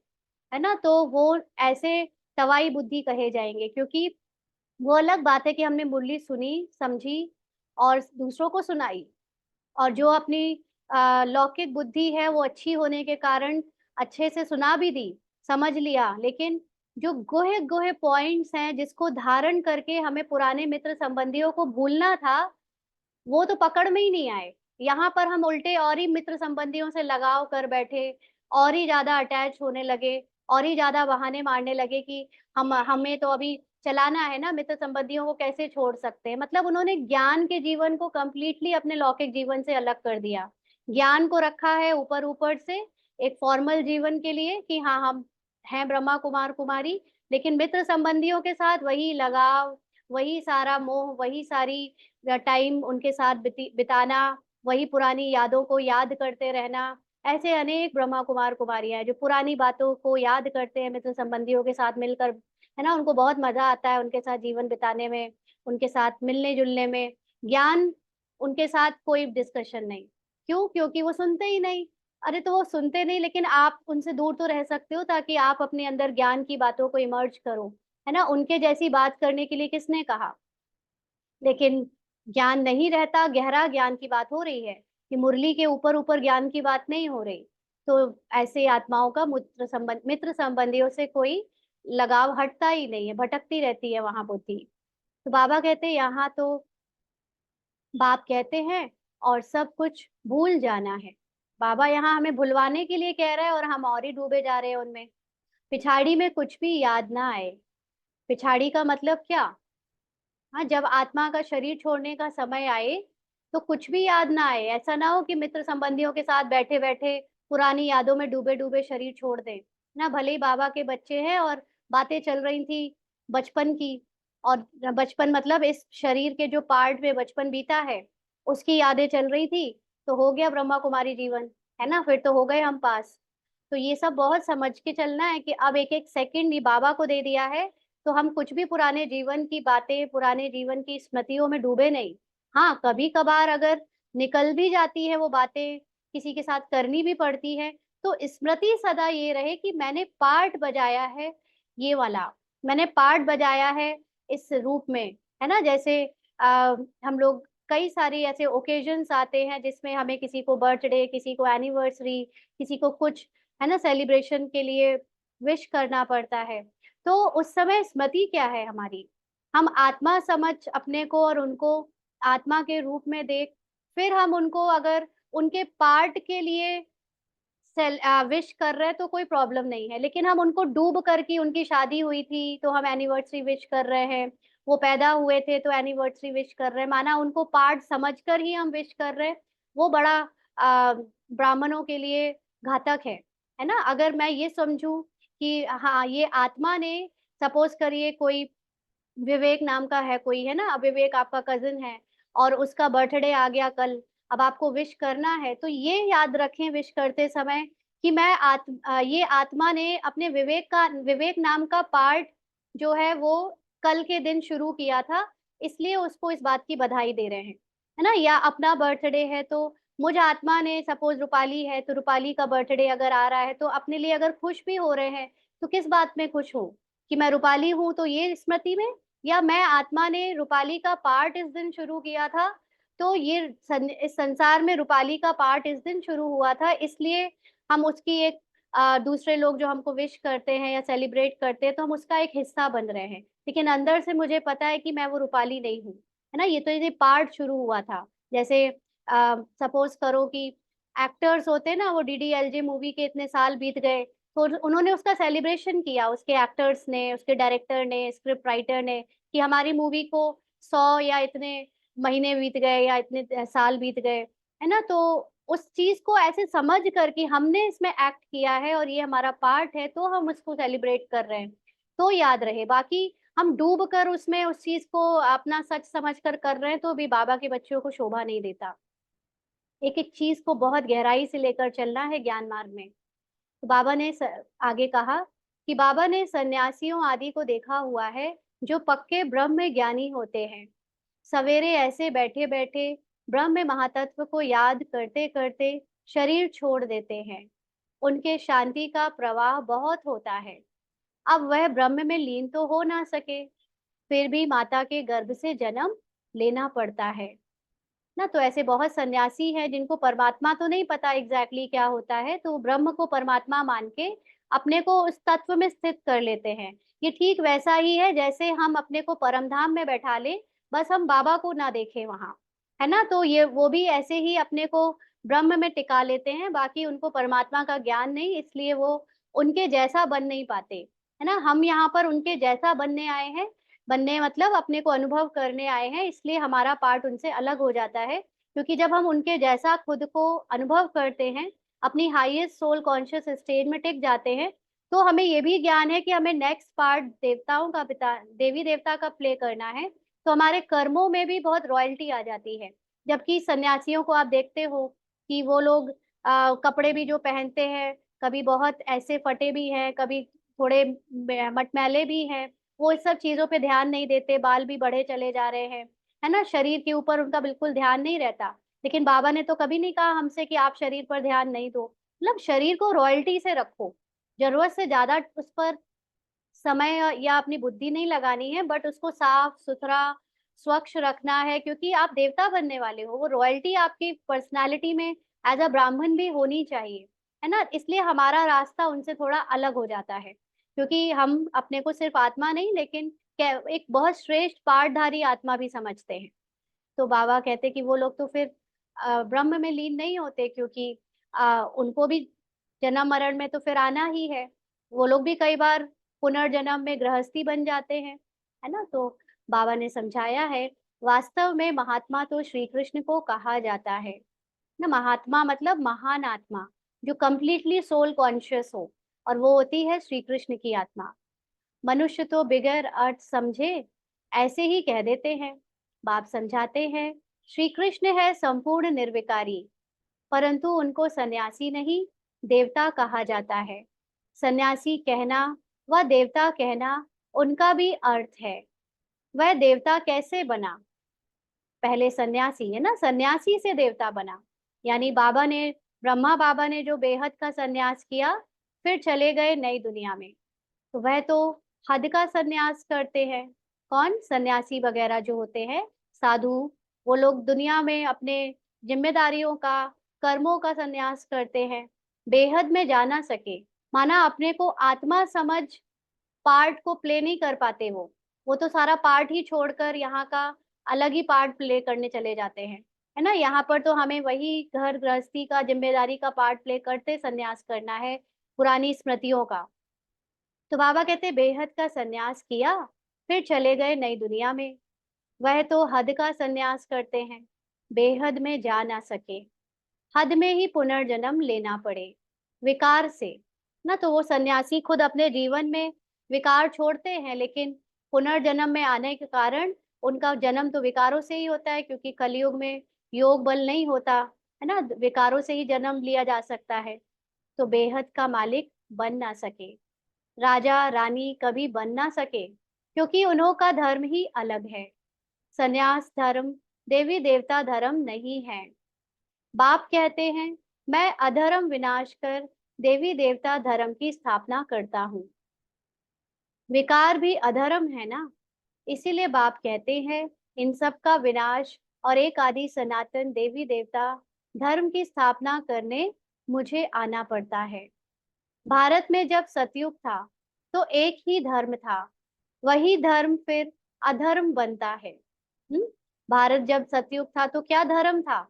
है ना। तो वो ऐसे तवाई बुद्धि कहे जाएंगे, क्योंकि वो अलग बात है कि हमने मुरली सुनी समझी और दूसरों को सुनाई, और जो अपनी लौकिक बुद्धि है वो अच्छी होने के कारण अच्छे से सुना भी दी, समझ लिया, लेकिन जो गोहे गोहे पॉइंट्स हैं जिसको धारण करके हमें पुराने मित्र संबंधियों को भूलना था, वो तो पकड़ में ही नहीं आए। यहाँ पर हम उल्टे और ही मित्र संबंधियों से लगाव कर बैठे, और ही ज्यादा अटैच होने लगे, और ही ज्यादा बहाने मारने लगे कि हम हमें तो अभी चलाना है ना, मित्र संबंधियों को कैसे छोड़ सकते हैं। मतलब उन्होंने ज्ञान के जीवन को कंप्लीटली अपने लौकिक जीवन से अलग कर दिया। ज्ञान को रखा है ऊपर ऊपर से एक फॉर्मल जीवन के लिए कि हाँ हम हैं ब्रह्मा कुमार कुमारी, लेकिन मित्र संबंधियों के साथ वही लगाव, वही सारा मोह, वही सारी टाइम उनके साथ बिताना, वही पुरानी यादों को याद करते रहना। ऐसे अनेक ब्रह्मा कुमार कुमारियां हैं जो पुरानी बातों को याद करते हैं मित्र संबंधियों के साथ मिलकर, है ना। उनको बहुत मजा आता है उनके साथ जीवन बिताने में, उनके साथ मिलने जुलने में। ज्ञान उनके साथ कोई डिस्कशन नहीं। क्यों? क्योंकि वो सुनते ही नहीं। अरे तो वो सुनते नहीं, लेकिन आप उनसे दूर तो रह सकते हो ताकि आप अपने अंदर ज्ञान की बातों को इमर्ज करो, है ना। उनके जैसी बात करने के लिए किसने कहा? लेकिन ज्ञान नहीं रहता, गहरा ज्ञान की बात हो रही है कि मुरली के ऊपर ऊपर ज्ञान की बात नहीं हो रही। तो ऐसे आत्माओं का मित्र संबंधियों से कोई लगाव हटता ही नहीं है, भटकती रहती है वहां बुद्धि। तो बाबा कहते हैं यहाँ तो बाप कहते हैं और सब कुछ भूल जाना है। बाबा यहाँ हमें भुलवाने के लिए कह रहे हैं और हम और ही डूबे जा रहे हैं उनमें। पिछाड़ी में कुछ भी याद ना आए। पिछाड़ी का मतलब क्या? हाँ, जब आत्मा का शरीर छोड़ने का समय आए तो कुछ भी याद ना आए। ऐसा ना हो कि मित्र संबंधियों के साथ बैठे बैठे पुरानी यादों में डूबे डूबे शरीर छोड़ दें ना। भले ही बाबा के बच्चे हैं और बातें चल रही थी बचपन की, और बचपन मतलब इस शरीर के जो पार्ट में बचपन बीता है उसकी यादें चल रही थी, तो हो गया ब्रह्मा कुमारी जीवन, है ना, फिर तो हो गए हम पास। तो ये सब बहुत समझ के चलना है कि अब एक एक सेकंड ही बाबा को दे दिया है, तो हम कुछ भी पुराने जीवन की बातें, पुराने जीवन की स्मृतियों में डूबे नहीं। हाँ, कभी कभार अगर निकल भी जाती है वो बातें, किसी के साथ करनी भी पड़ती है, तो स्मृति सदा ये रहे कि मैंने पार्ट बजाया है, ये वाला मैंने पार्ट बजाया है इस रूप में, है ना। जैसे हम लोग कई सारी ऐसे ओकेजन्स आते हैं जिसमें हमें किसी को बर्थडे, किसी को एनिवर्सरी, किसी को कुछ, है ना, सेलिब्रेशन के लिए विश करना पड़ता है। तो उस समय स्मृति क्या है हमारी? हम आत्मा समझ अपने को और उनको आत्मा के रूप में देख, फिर हम उनको अगर उनके पार्ट के लिए विश कर रहे हैं तो कोई प्रॉब्लम नहीं है, लेकिन हम उनको डूब करके, उनकी शादी हुई थी तो हम एनिवर्सरी विश कर रहे हैं, वो पैदा हुए थे तो एनिवर्सरी विश कर रहे हैं, माना उनको पार्ट समझकर ही हम विश कर रहे हैं, वो बड़ा ब्राह्मणों के लिए घातक है ना। अगर मैं ये समझूं कि हाँ ये आत्मा ने, सपोज करिए कोई विवेक नाम का है कोई, है ना, अब विवेक आपका कजिन है और उसका बर्थडे आ गया कल, अब आपको विश करना है, तो ये याद रखें विश करते समय कि ये आत्मा ने अपने विवेक नाम का पार्ट जो है वो कल के दिन शुरू किया था, इसलिए उसको इस बात की बधाई दे रहे हैं, है ना। या अपना बर्थडे है तो मुझ आत्मा ने, सपोज रूपाली है तो रूपाली का बर्थडे अगर आ रहा है तो अपने लिए अगर खुश भी हो रहे हैं तो किस बात में खुश हो, कि मैं रूपाली हूं तो ये स्मृति में, या मैं आत्मा ने रूपाली का पार्ट इस दिन शुरू किया था, तो इस संसार में रूपाली का पार्ट इस दिन शुरू हुआ था, इसलिए हम उसकी एक दूसरे लोग जो हमको विश करते हैं या सेलिब्रेट करते हैं तो हम उसका एक हिस्सा बन रहे हैं, लेकिन अंदर से मुझे पता है कि मैं वो रूपाली नहीं हूँ, है ना। ये पार्ट शुरू हुआ था। जैसे सपोज करो कि एक्टर्स होते हैं ना, वो डीडीएलजे मूवी के इतने साल बीत गए तो उन्होंने उसका सेलिब्रेशन किया, उसके एक्टर्स ने, उसके डायरेक्टर ने, स्क्रिप्ट राइटर ने, कि हमारी मूवी को 100 या इतने महीने बीत गए या इतने साल बीत गए, है ना। तो उस चीज को ऐसे समझ कर कि हमने इसमें एक्ट किया है और ये हमारा पार्ट है तो हम उसको सेलिब्रेट कर रहे हैं, तो याद रहे। बाकी हम डूब कर उसमें उस चीज को अपना सच समझ कर रहे हैं तो भी बाबा के बच्चों को शोभा नहीं देता। एक एक चीज को बहुत गहराई से लेकर चलना है ज्ञान मार्ग में। तो आगे कहा कि बाबा ने सन्यासियों आदि को देखा हुआ है जो पक्के ब्रह्म ज्ञानी होते हैं, सवेरे ऐसे बैठे बैठे ब्रह्म महातत्व को याद करते करते शरीर छोड़ देते हैं, उनके शांति का प्रवाह बहुत होता है। अब वह ब्रह्म में लीन तो हो ना सके, फिर भी माता के गर्भ से जन्म लेना पड़ता है ना। तो ऐसे बहुत सन्यासी हैं जिनको परमात्मा तो नहीं पता एग्जैक्टली क्या होता है, तो ब्रह्म को परमात्मा मान के अपने को उस तत्व में स्थित कर लेते हैं। ये ठीक वैसा ही है जैसे हम अपने को परम धाम में बैठा ले, बस हम बाबा को ना देखें वहां, है ना। तो ये वो भी ऐसे ही अपने को ब्रह्म में टिका लेते हैं, बाकी उनको परमात्मा का ज्ञान नहीं, इसलिए वो उनके जैसा बन नहीं पाते, है ना। हम यहाँ पर उनके जैसा बनने आए हैं, बनने मतलब अपने को अनुभव करने आए हैं, इसलिए हमारा पार्ट उनसे अलग हो जाता है, क्योंकि जब हम उनके जैसा खुद को अनुभव करते हैं, अपनी हाईएस्ट सोल कॉन्शियस स्टेज में टिक जाते हैं, तो हमें ये भी ज्ञान है कि हमें नेक्स्ट पार्ट देवताओं का पिता देवी देवता का प्ले करना है, तो हमारे कर्मों में भी बहुत रॉयल्टी आ जाती है। जबकि सन्यासियों को आप देखते हो कि वो लोग कपड़े भी जो पहनते हैं, कभी बहुत ऐसे फटे भी हैं, कभी थोड़े मटमैले भी हैं, वो इस सब चीजों पे ध्यान नहीं देते, बाल भी बढ़े चले जा रहे हैं, है ना, शरीर के ऊपर उनका बिल्कुल ध्यान नहीं रहता। लेकिन बाबा ने तो कभी नहीं कहा हमसे कि आप शरीर पर ध्यान नहीं दो, मतलब शरीर को रॉयल्टी से रखो, जरूरत से ज्यादा उस पर समय या अपनी बुद्धि नहीं लगानी है, बट उसको साफ सुथरा स्वच्छ रखना है, क्योंकि आप देवता बनने वाले हो, वो रॉयल्टी आपकी पर्सनालिटी में एज अ ब्राह्मण भी होनी चाहिए, है ना। इसलिए हमारा रास्ता उनसे थोड़ा अलग हो जाता है, क्योंकि हम अपने को सिर्फ आत्मा नहीं लेकिन एक बहुत श्रेष्ठ पाठधारी आत्मा भी समझते हैं। तो बाबा कहते कि वो लोग तो फिर ब्रह्म में लीन नहीं होते, क्योंकि उनको भी जन्म मरण में तो फिर आना ही है, वो लोग भी कई बार पुनर्जन्म में गृहस्थी बन जाते हैं, है ना। तो बाबा ने समझाया है, वास्तव में महात्मा तो श्री कृष्ण को कहा जाता है ना। महात्मा मतलब महान आत्मा, जो कंप्लीटली सोल कॉन्शियस हो, और वो होती है श्री कृष्ण की आत्मा। मनुष्य तो बिगर अर्थ समझे ऐसे ही कह देते हैं। बाप समझाते हैं, श्री कृष्ण है संपूर्ण निर्विकारी, परंतु उनको सन्यासी नहीं देवता कहा जाता है। सन्यासी कहना व देवता कहना उनका भी अर्थ है। वह देवता कैसे बना? पहले सन्यासी है ना, सन्यासी से देवता बना, यानी ब्रह्मा बाबा ने जो बेहद का सन्यास किया, फिर चले गए नई दुनिया में, तो वह तो हद का सन्यास करते हैं। कौन? सन्यासी वगैरह जो होते हैं, साधु, वो लोग दुनिया में अपने जिम्मेदारियों का, कर्मों का सन्यास करते हैं, बेहद में जाना सके, माना अपने को आत्मा समझ पार्ट को प्ले नहीं कर पाते, वो तो सारा पार्ट ही छोड़कर यहाँ का अलग ही पार्ट प्ले करने चले जाते हैं। है ना। यहाँ पर तो हमें वही घर गृहस्थी का जिम्मेदारी का पार्ट प्ले करते संन्यास करना है, पुरानी स्मृतियों का। तो बाबा कहते बेहद का संन्यास किया, फिर चले गए नई दुनिया में। वह तो हद का संन्यास करते हैं, बेहद में जा ना सके, हद में ही पुनर्जन्म लेना पड़े विकार से। ना तो वो सन्यासी खुद अपने जीवन में विकार छोड़ते हैं, लेकिन पुनर्जन्म में आने के कारण उनका जन्म तो विकारों से ही होता है, क्योंकि कलयुग में योग बल नहीं होता है ना, विकारों से ही जन्म लिया जा सकता है। तो बेहद का मालिक बन ना सके, राजा रानी कभी बन ना सके, क्योंकि उन्हों का धर्म ही अलग है। संन्यास धर्म देवी देवता धर्म नहीं है। बाप कहते हैं मैं अधर्म विनाश कर देवी देवता धर्म की स्थापना करता हूँ। विकार भी अधर्म है ना, इसीलिए बाप कहते हैं इन सब का विनाश और एक आदि सनातन देवी देवता धर्म की स्थापना करने मुझे आना पड़ता है। भारत में जब सतयुग था तो एक ही धर्म था, वही धर्म फिर अधर्म बनता है। भारत जब सतयुग था तो क्या धर्म था?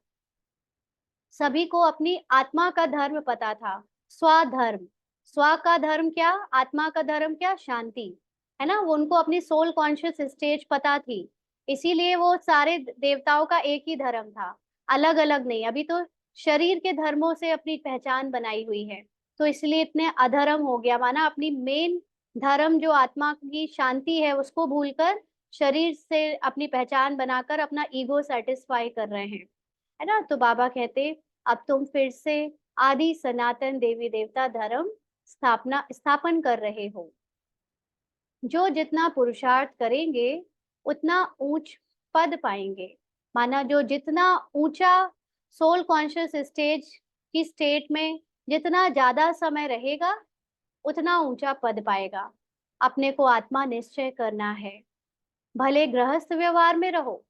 सभी को अपनी आत्मा का धर्म पता था, स्वधर्म। स्व का धर्म क्या, आत्मा का धर्म क्या, शांति, है ना। वो उनको अपनी सोल कॉन्शियस स्टेज पता थी, इसीलिए वो सारे देवताओं का एक ही धर्म था, अलग अलग नहीं। अभी तो शरीर के धर्मों से अपनी पहचान बनाई हुई है, तो इसलिए इतने अधर्म हो गया, माना अपनी मेन धर्म जो आत्मा की शांति है उसको भूलकर शरीर से अपनी पहचान बनाकर अपना ईगो सेटिस्फाई कर रहे हैं, है ना। तो बाबा कहते अब तुम फिर से आदि सनातन देवी देवता धर्म स्थापन कर रहे हो। जो जितना पुरुषार्थ करेंगे उतना ऊंच पद पाएंगे। माना जो जितना ऊंचा सोल कॉन्शियस स्टेज की स्टेट में जितना ज्यादा समय रहेगा उतना ऊंचा पद पाएगा। अपने को आत्मा निश्चय करना है, भले गृहस्थ व्यवहार में रहो,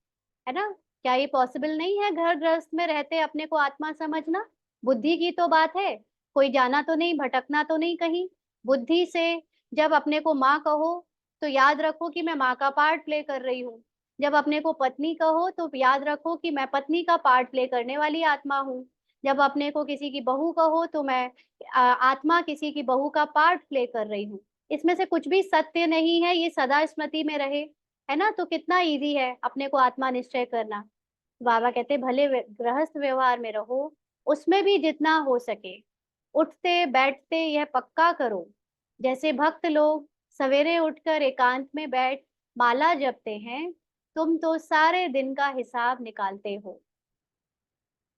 है ना। क्या ये पॉसिबल नहीं है घर गृहस्थ में रहते अपने को आत्मा समझना? बुद्धि की तो बात है, कोई जाना तो नहीं, भटकना तो नहीं कहीं। बुद्धि से जब अपने को माँ कहो तो याद रखो कि मैं माँ का पार्ट प्ले कर रही हूँ। जब अपने को पत्नी कहो तो याद रखो कि मैं पत्नी का पार्ट प्ले करने वाली आत्मा हूँ। जब अपने को किसी की बहू कहो तो मैं आत्मा किसी की बहू का पार्ट प्ले कर रही हूँ। इसमें से कुछ भी सत्य नहीं है, ये सदा स्मृति में रहे, है ना। तो कितना इजी है अपने को आत्मा निश्चय करना। बाबा कहते भले गृहस्थ व्यवहार में रहो, उसमें भी जितना हो सके उठते बैठते यह पक्का करो, जैसे भक्त लोग सवेरे उठकर एकांत में बैठ माला जपते हैं, तुम तो सारे दिन का हिसाब निकालते हो।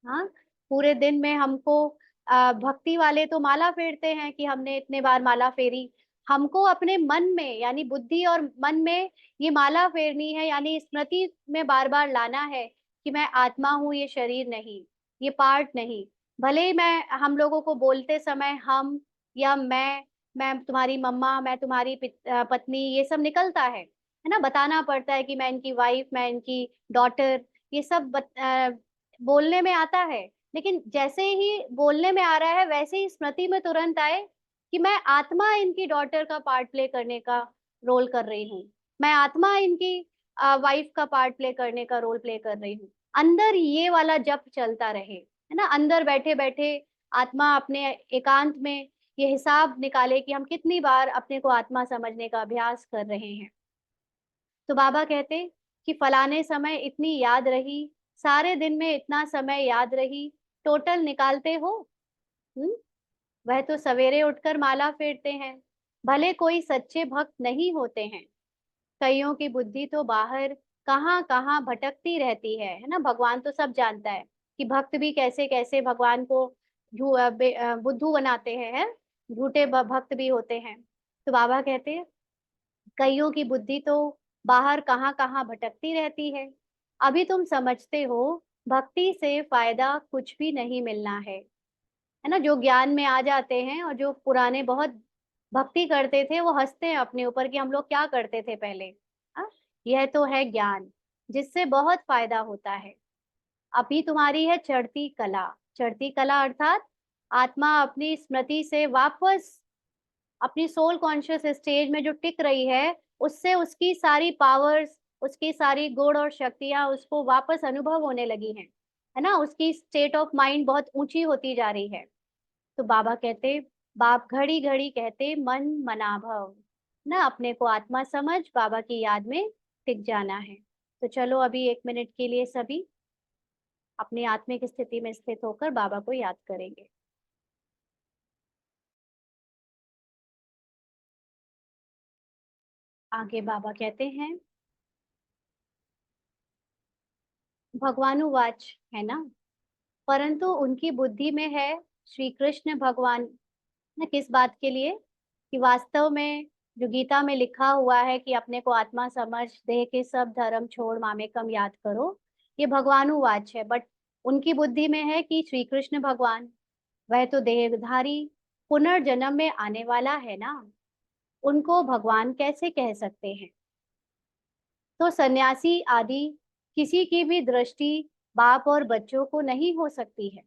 हाँ, पूरे दिन में हमको भक्ति वाले तो माला फेरते हैं कि हमने इतने बार माला फेरी। हमको अपने मन में यानी बुद्धि और मन में ये माला फेरनी है, यानी स्मृति में बार बार लाना है कि मैं आत्मा हूँ, ये शरीर नहीं, ये पार्ट नहीं। भले ही मैं हम लोगों को बोलते समय हम या मैं तुम्हारी मम्मा, मैं तुम्हारी पत्नी, ये सब निकलता है ना। बताना पड़ता है कि मैं इनकी वाइफ, मैं इनकी डॉटर, ये सब बोलने में आता है। लेकिन जैसे ही बोलने में आ रहा है वैसे ही स्मृति में तुरंत आए कि मैं आत्मा इनकी डॉटर का पार्ट प्ले करने का रोल कर रही हूँ, मैं आत्मा इनकी वाइफ का पार्ट प्ले करने का रोल प्ले कर रही हूँ। अंदर ये वाला जप चलता रहे, है ना। अंदर बैठे बैठे आत्मा अपने एकांत में ये हिसाब निकाले कि हम कितनी बार अपने को आत्मा समझने का अभ्यास कर रहे हैं। तो बाबा कहते कि फलाने समय इतनी याद रही, सारे दिन में इतना समय याद रही, टोटल निकालते हो? हम्म। वह तो सवेरे उठकर माला फेरते हैं, भले कोई सच्चे भक्त नहीं होते हैं। कईयों की बुद्धि तो बाहर कहाँ कहाँ भटकती रहती है ना। भगवान तो सब जानता है कि भक्त भी कैसे कैसे भगवान को बुद्धू बनाते हैं, है? झूठे भक्त भी होते हैं। तो बाबा कहते हैं कईयों की बुद्धि तो बाहर कहाँ कहाँ भटकती रहती है। अभी तुम समझते हो भक्ति से फायदा कुछ भी नहीं मिलना है ना। जो ज्ञान में आ जाते हैं और जो पुराने बहुत भक्ति करते थे वो हंसते हैं अपने ऊपर कि हम लोग क्या करते थे पहले। हाँ, यह तो है ज्ञान जिससे बहुत फायदा होता है। अभी तुम्हारी है चढ़ती कला। चढ़ती कला अर्थात आत्मा अपनी स्मृति से वापस अपनी सोल कॉन्शियस स्टेज में जो टिक रही है, उससे उसकी सारी पावर्स, उसकी सारी गुण और शक्तियां उसको वापस अनुभव होने लगी हैं। है ना, उसकी स्टेट ऑफ माइंड बहुत ऊंची होती जा रही है। तो बाबा कहते, बाप घड़ी घड़ी कहते मन मना भव, ना अपने को आत्मा समझ बाबा की याद में टिक जाना है। तो चलो अभी 1 मिनट के लिए सभी अपनी आत्मिक स्थिति में स्थित होकर बाबा को याद करेंगे। आगे बाबा कहते हैं, भगवानुवाच, है ना, परंतु उनकी बुद्धि में है श्री कृष्ण भगवान, न किस बात के लिए, कि वास्तव में जो गीता में लिखा हुआ है कि अपने को आत्मा समझ देह के सब धर्म छोड़ मामेकम याद करो, ये भगवानुवाच है। बट उनकी बुद्धि में है कि श्री कृष्ण भगवान, वह तो देहधारी पुनर्जन्म में आने वाला है ना, उनको भगवान कैसे कह सकते हैं। तो सन्यासी आदि किसी की भी दृष्टि बाप और बच्चों को नहीं हो सकती है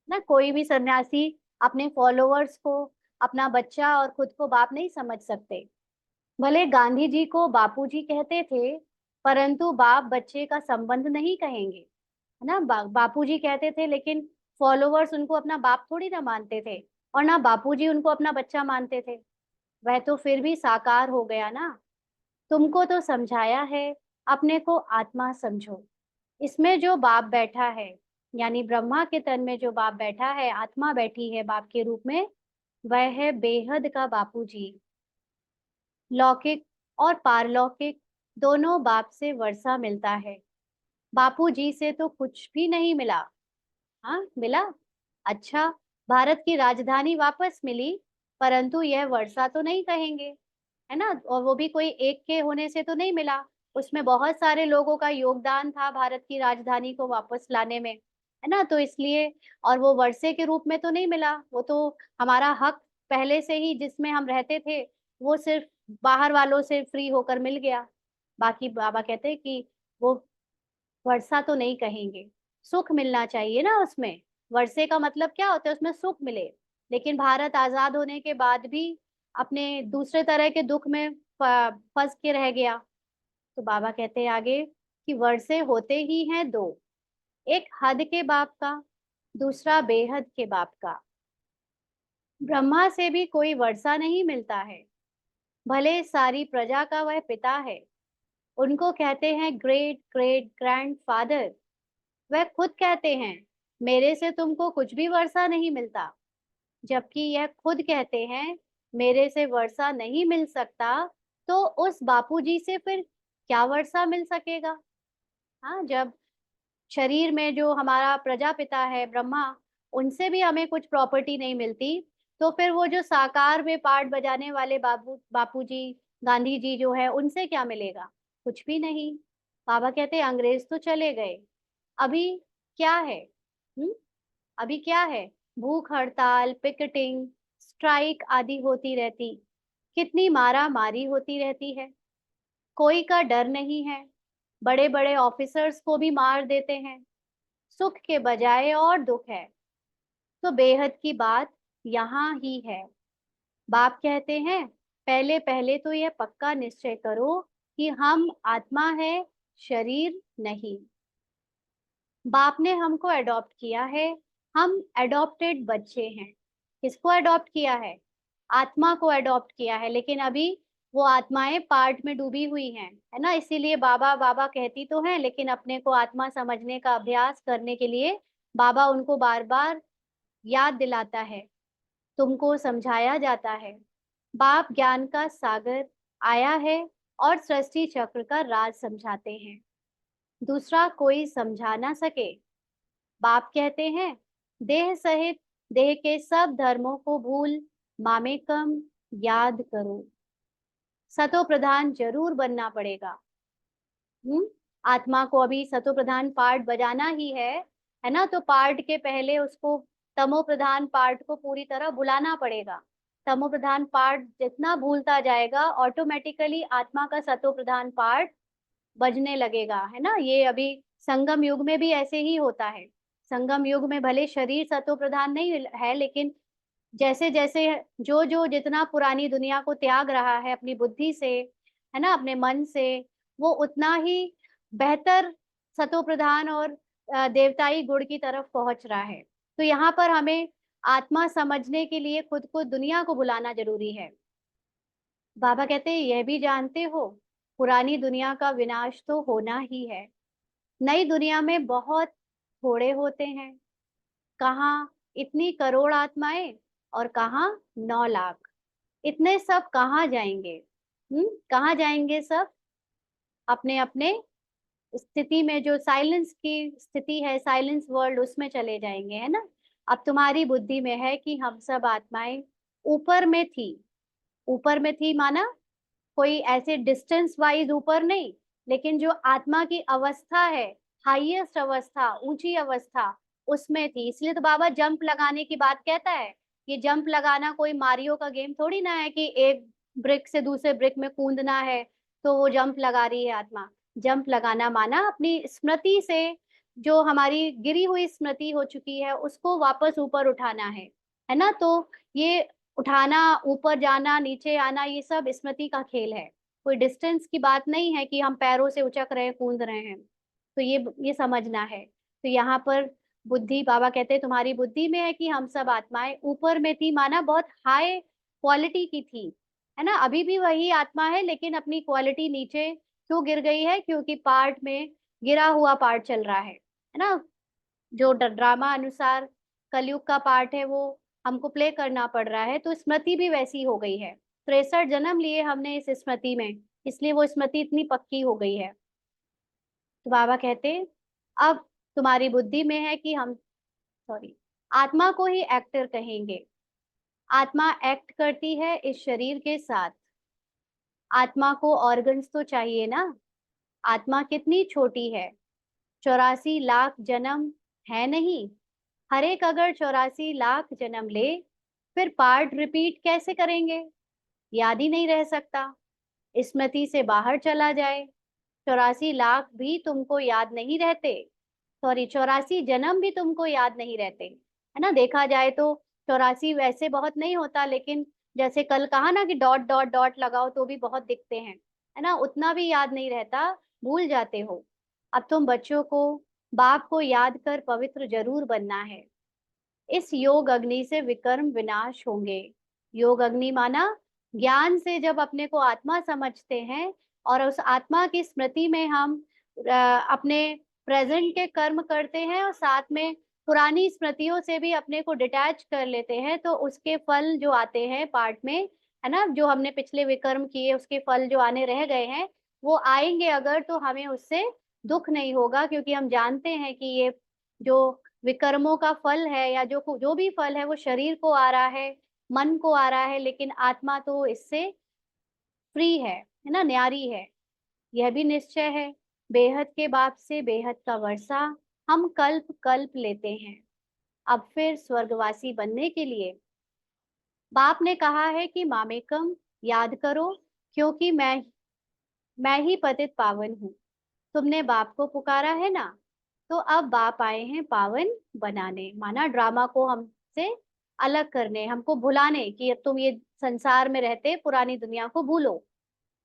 ना। कोई भी सन्यासी अपने फॉलोअर्स को अपना बच्चा और खुद को बाप नहीं समझ सकते। भले गांधी जी को बापूजी कहते थे, परंतु बाप बच्चे का संबंध नहीं कहेंगे, है ना। बापूजी कहते थे, लेकिन फॉलोअर्स उनको अपना बाप थोड़ी ना मानते थे, और ना बापूजी उनको अपना बच्चा मानते थे। वह तो फिर भी साकार हो गया ना। तुमको तो समझाया है, अपने को आत्मा समझो। इसमें जो बाप बैठा है, यानी ब्रह्मा के तन में जो बाप बैठा है, आत्मा बैठी है बाप के रूप में, वह है बेहद का बापूजी। लौकिक और पारलौकिक दोनों बाप से वर्षा मिलता है, बापूजी से तो कुछ भी नहीं मिला। हाँ मिला, अच्छा, भारत की राजधानी वापस मिली, परंतु यह वर्षा तो नहीं कहेंगे, है ना। और वो भी कोई एक के होने से तो नहीं मिला, उसमें बहुत सारे लोगों का योगदान था भारत की राजधानी को वापस लाने में, है ना। तो इसलिए, और वो वर्षे के रूप में तो नहीं मिला, वो तो हमारा हक पहले से ही जिसमें हम रहते थे, वो सिर्फ बाहर वालों से फ्री होकर मिल गया। बाकी बाबा कहते हैं कि वो वर्षा तो नहीं कहेंगे, सुख मिलना चाहिए ना उसमें। वर्षे का मतलब क्या होता है, उसमें सुख मिले। लेकिन भारत आजाद होने के बाद भी अपने दूसरे तरह के दुख में फंस के रह गया। तो बाबा कहते हैं आगे कि वर्षे होते ही हैं दो, एक हद के बाप का, दूसरा बेहद के बाप का। ब्रह्मा से भी कोई वर्षा नहीं मिलता है, भले सारी प्रजा का वह पिता है। उनको कहते हैं ग्रेट ग्रेट ग्रैंड फादर। वह खुद कहते हैं, मेरे से तुमको कुछ भी वर्षा नहीं मिलता। जबकि यह खुद कहते हैं, मेरे से वर्षा नहीं मिल सकता, तो उस बापूजी से फिर क्या वर्षा मिल सकेगा। हाँ, जब शरीर में जो हमारा प्रजापिता है ब्रह्मा, उनसे भी हमें कुछ प्रॉपर्टी नहीं मिलती, तो फिर वो जो साकार में पार्ट बजाने वाले बापूजी गांधी जी जो है, उनसे क्या मिलेगा, कुछ भी नहीं। बाबा कहते हैं अंग्रेज तो चले गए, अभी क्या है। अभी क्या है, भूख हड़ताल, पिकेटिंग, स्ट्राइक आदि होती रहती, कितनी मारा मारी होती रहती है, कोई का डर नहीं है। बड़े बड़े ऑफिसर्स को भी मार देते हैं, सुख के बजाय और दुख है। तो बेहद की बात यहाँ ही है। बाप कहते हैं, पहले पहले तो यह पक्का निश्चय करो कि हम आत्मा है, शरीर नहीं। बाप ने हमको अडॉप्ट किया है, हम अडॉप्टेड बच्चे हैं। किसको अडॉप्ट किया है, आत्मा को अडॉप्ट किया है। लेकिन अभी वो आत्माएं पार्ट में डूबी हुई हैं, है ना। इसीलिए बाबा बाबा कहती तो है, लेकिन अपने को आत्मा समझने का अभ्यास करने के लिए बाबा उनको बार बार याद दिलाता है, तुमको समझाया जाता है। बाप ज्ञान का सागर आया है और सृष्टि चक्र का राज समझाते हैं, दूसरा कोई समझा ना सके। बाप कहते हैं, देह सहित देह के सब धर्मों को भूल मामेकम याद करो। सतो प्रधान जरूर बनना पड़ेगा। आत्मा को अभी सतो प्रधान पार्ट बजाना ही है ना। तो पार्ट के पहले उसको तमो प्रधान पार्ट को पूरी तरह भुलाना पड़ेगा। तमो प्रधान पार्ट जितना भूलता जाएगा, ऑटोमेटिकली आत्मा का सतो प्रधान पार्ट बजने लगेगा, है ना। ये अभी संगम युग में भी ऐसे ही होता है। संगम युग में भले शरीर सतो प्रधान नहीं है, लेकिन जैसे जैसे जो जो जितना पुरानी दुनिया को त्याग रहा है अपनी बुद्धि से, है ना, अपने मन से, वो उतना ही बेहतर सतो प्रधान और देवताई गुण की तरफ पहुंच रहा है। तो यहाँ पर हमें आत्मा समझने के लिए खुद को, दुनिया को बुलाना जरूरी है। बाबा कहते हैं यह भी जानते हो, पुरानी दुनिया का विनाश तो होना ही है, नई दुनिया में बहुत थोड़े होते हैं। कहाँ इतनी करोड़ आत्माएं और कहाँ 9 लाख। इतने सब कहाँ जाएंगे? कहाँ जाएंगे सब? अपने अपने स्थिति में, जो साइलेंस की स्थिति है, साइलेंस वर्ल्ड, उसमें चले जाएंगे, है ना। अब तुम्हारी बुद्धि में है कि हम सब आत्माएं ऊपर में थी। ऊपर में थी माना कोई ऐसे डिस्टेंस वाइज ऊपर नहीं, लेकिन जो आत्मा की अवस्था है, हाईएस्ट अवस्था, ऊंची अवस्था, उसमें थी। इसलिए तो बाबा जंप लगाने की बात कहता है। ये जंप लगाना कोई मारियो का गेम थोड़ी ना है कि एक ब्रिक से दूसरे ब्रिक में कूदना है तो वो जंप लगा रही है आत्मा। जंप लगाना माना अपनी स्मृति से, जो हमारी गिरी हुई स्मृति हो चुकी है, उसको वापस ऊपर उठाना है ना। तो ये उठाना, ऊपर जाना, नीचे आना, ये सब स्मृति का खेल है। कोई डिस्टेंस की बात नहीं है कि हम पैरों से उचक रहे हैं, कूद रहे हैं। तो ये समझना है। तो यहाँ पर बुद्धि, बाबा कहते हैं तुम्हारी बुद्धि में है कि हम सब आत्माएं ऊपर में थी, माना बहुत हाई क्वालिटी की थी, है ना। अभी भी वही आत्मा है, लेकिन अपनी क्वालिटी नीचे क्यों गिर गई है? क्योंकि पार्ट में गिरा हुआ पार्ट चल रहा है ना। जो ड्रामा अनुसार कलयुग का पार्ट है वो हमको प्ले करना पड़ रहा है, तो स्मृति भी वैसी हो गई है। 63 जन्म लिए हमने इस स्मृति में, इसलिए वो स्मृति इतनी पक्की हो गई है। तो बाबा कहते अब तुम्हारी बुद्धि में है कि हम, सॉरी, आत्मा को ही एक्टर कहेंगे। आत्मा एक्ट करती है इस शरीर के साथ। आत्मा को ऑर्गन्स तो चाहिए ना। आत्मा कितनी छोटी है, 84 लाख जन्म है नहीं। हर एक अगर 84 लाख जन्म ले, फिर पार्ट रिपीट कैसे करेंगे? याद ही नहीं रह सकता। स्मृति से बाहर चला जाए, 84 लाख भी तुमको याद नहीं रहते। सॉरी, 84 जन्म भी तुमको याद नहीं रहते, है ना। देखा जाए तो 84 वैसे बहुत नहीं होता, लेकिन जैसे कल कहा ना कि डॉट डॉट डॉट लगाओ तो भी बहुत दिखते हैं, है ना। उतना भी याद नहीं रहता, भूल जाते हो। अब तुम बच्चों को, बाप को याद कर पवित्र जरूर बनना है। इस योग अग्नि से विकर्म विनाश होंगे। योग अग्नि माना ज्ञान से जब अपने को आत्मा समझते हैं और उस आत्मा की स्मृति में हम अपने प्रेजेंट के कर्म करते हैं और साथ में पुरानी स्मृतियों से भी अपने को डिटैच कर लेते हैं, तो उसके फल जो आते हैं पार्ट में, है ना, जो हमने पिछले विकर्म किए उसके फल जो आने रह गए हैं, वो आएंगे अगर, तो हमें उससे दुख नहीं होगा, क्योंकि हम जानते हैं कि ये जो विकर्मों का फल है या जो जो भी फल है वो शरीर को आ रहा है, मन को आ रहा है, लेकिन आत्मा तो इससे फ्री है ना, न्यारी है। यह भी निश्चय है, बेहद के बाप से बेहद का वर्षा हम कल्प कल्प लेते हैं। अब फिर स्वर्गवासी बनने के लिए बाप ने कहा है कि मामेकम याद करो, क्योंकि मैं ही पतित पावन हूँ। तुमने बाप को पुकारा है ना, तो अब बाप आए हैं पावन बनाने, माना ड्रामा को हमसे अलग करने, हमको भुलाने कि अब तुम ये संसार में रहते पुरानी दुनिया को भूलो।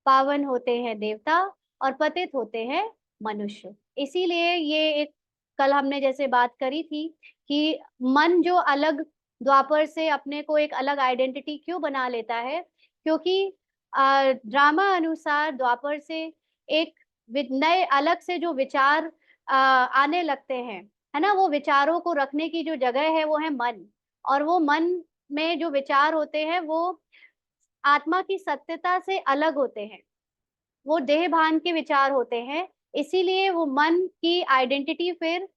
पावन होते हैं देवता और पतित होते हैं मनुष्य। इसीलिए ये एक, कल हमने जैसे बात करी थी कि मन जो अलग द्वापर से अपने को एक अलग आइडेंटिटी क्यों बना लेता है, क्योंकि ड्रामा अनुसार द्वापर से एक नए अलग से जो विचार आने लगते हैं, है ना। वो विचारों को रखने की जो जगह है वो है मन, और वो मन में जो विचार होते हैं वो आत्मा की सत्यता से अलग होते हैं, वो देह भान के विचार होते हैं। इसीलिए वो मन की आइडेंटिटी फिर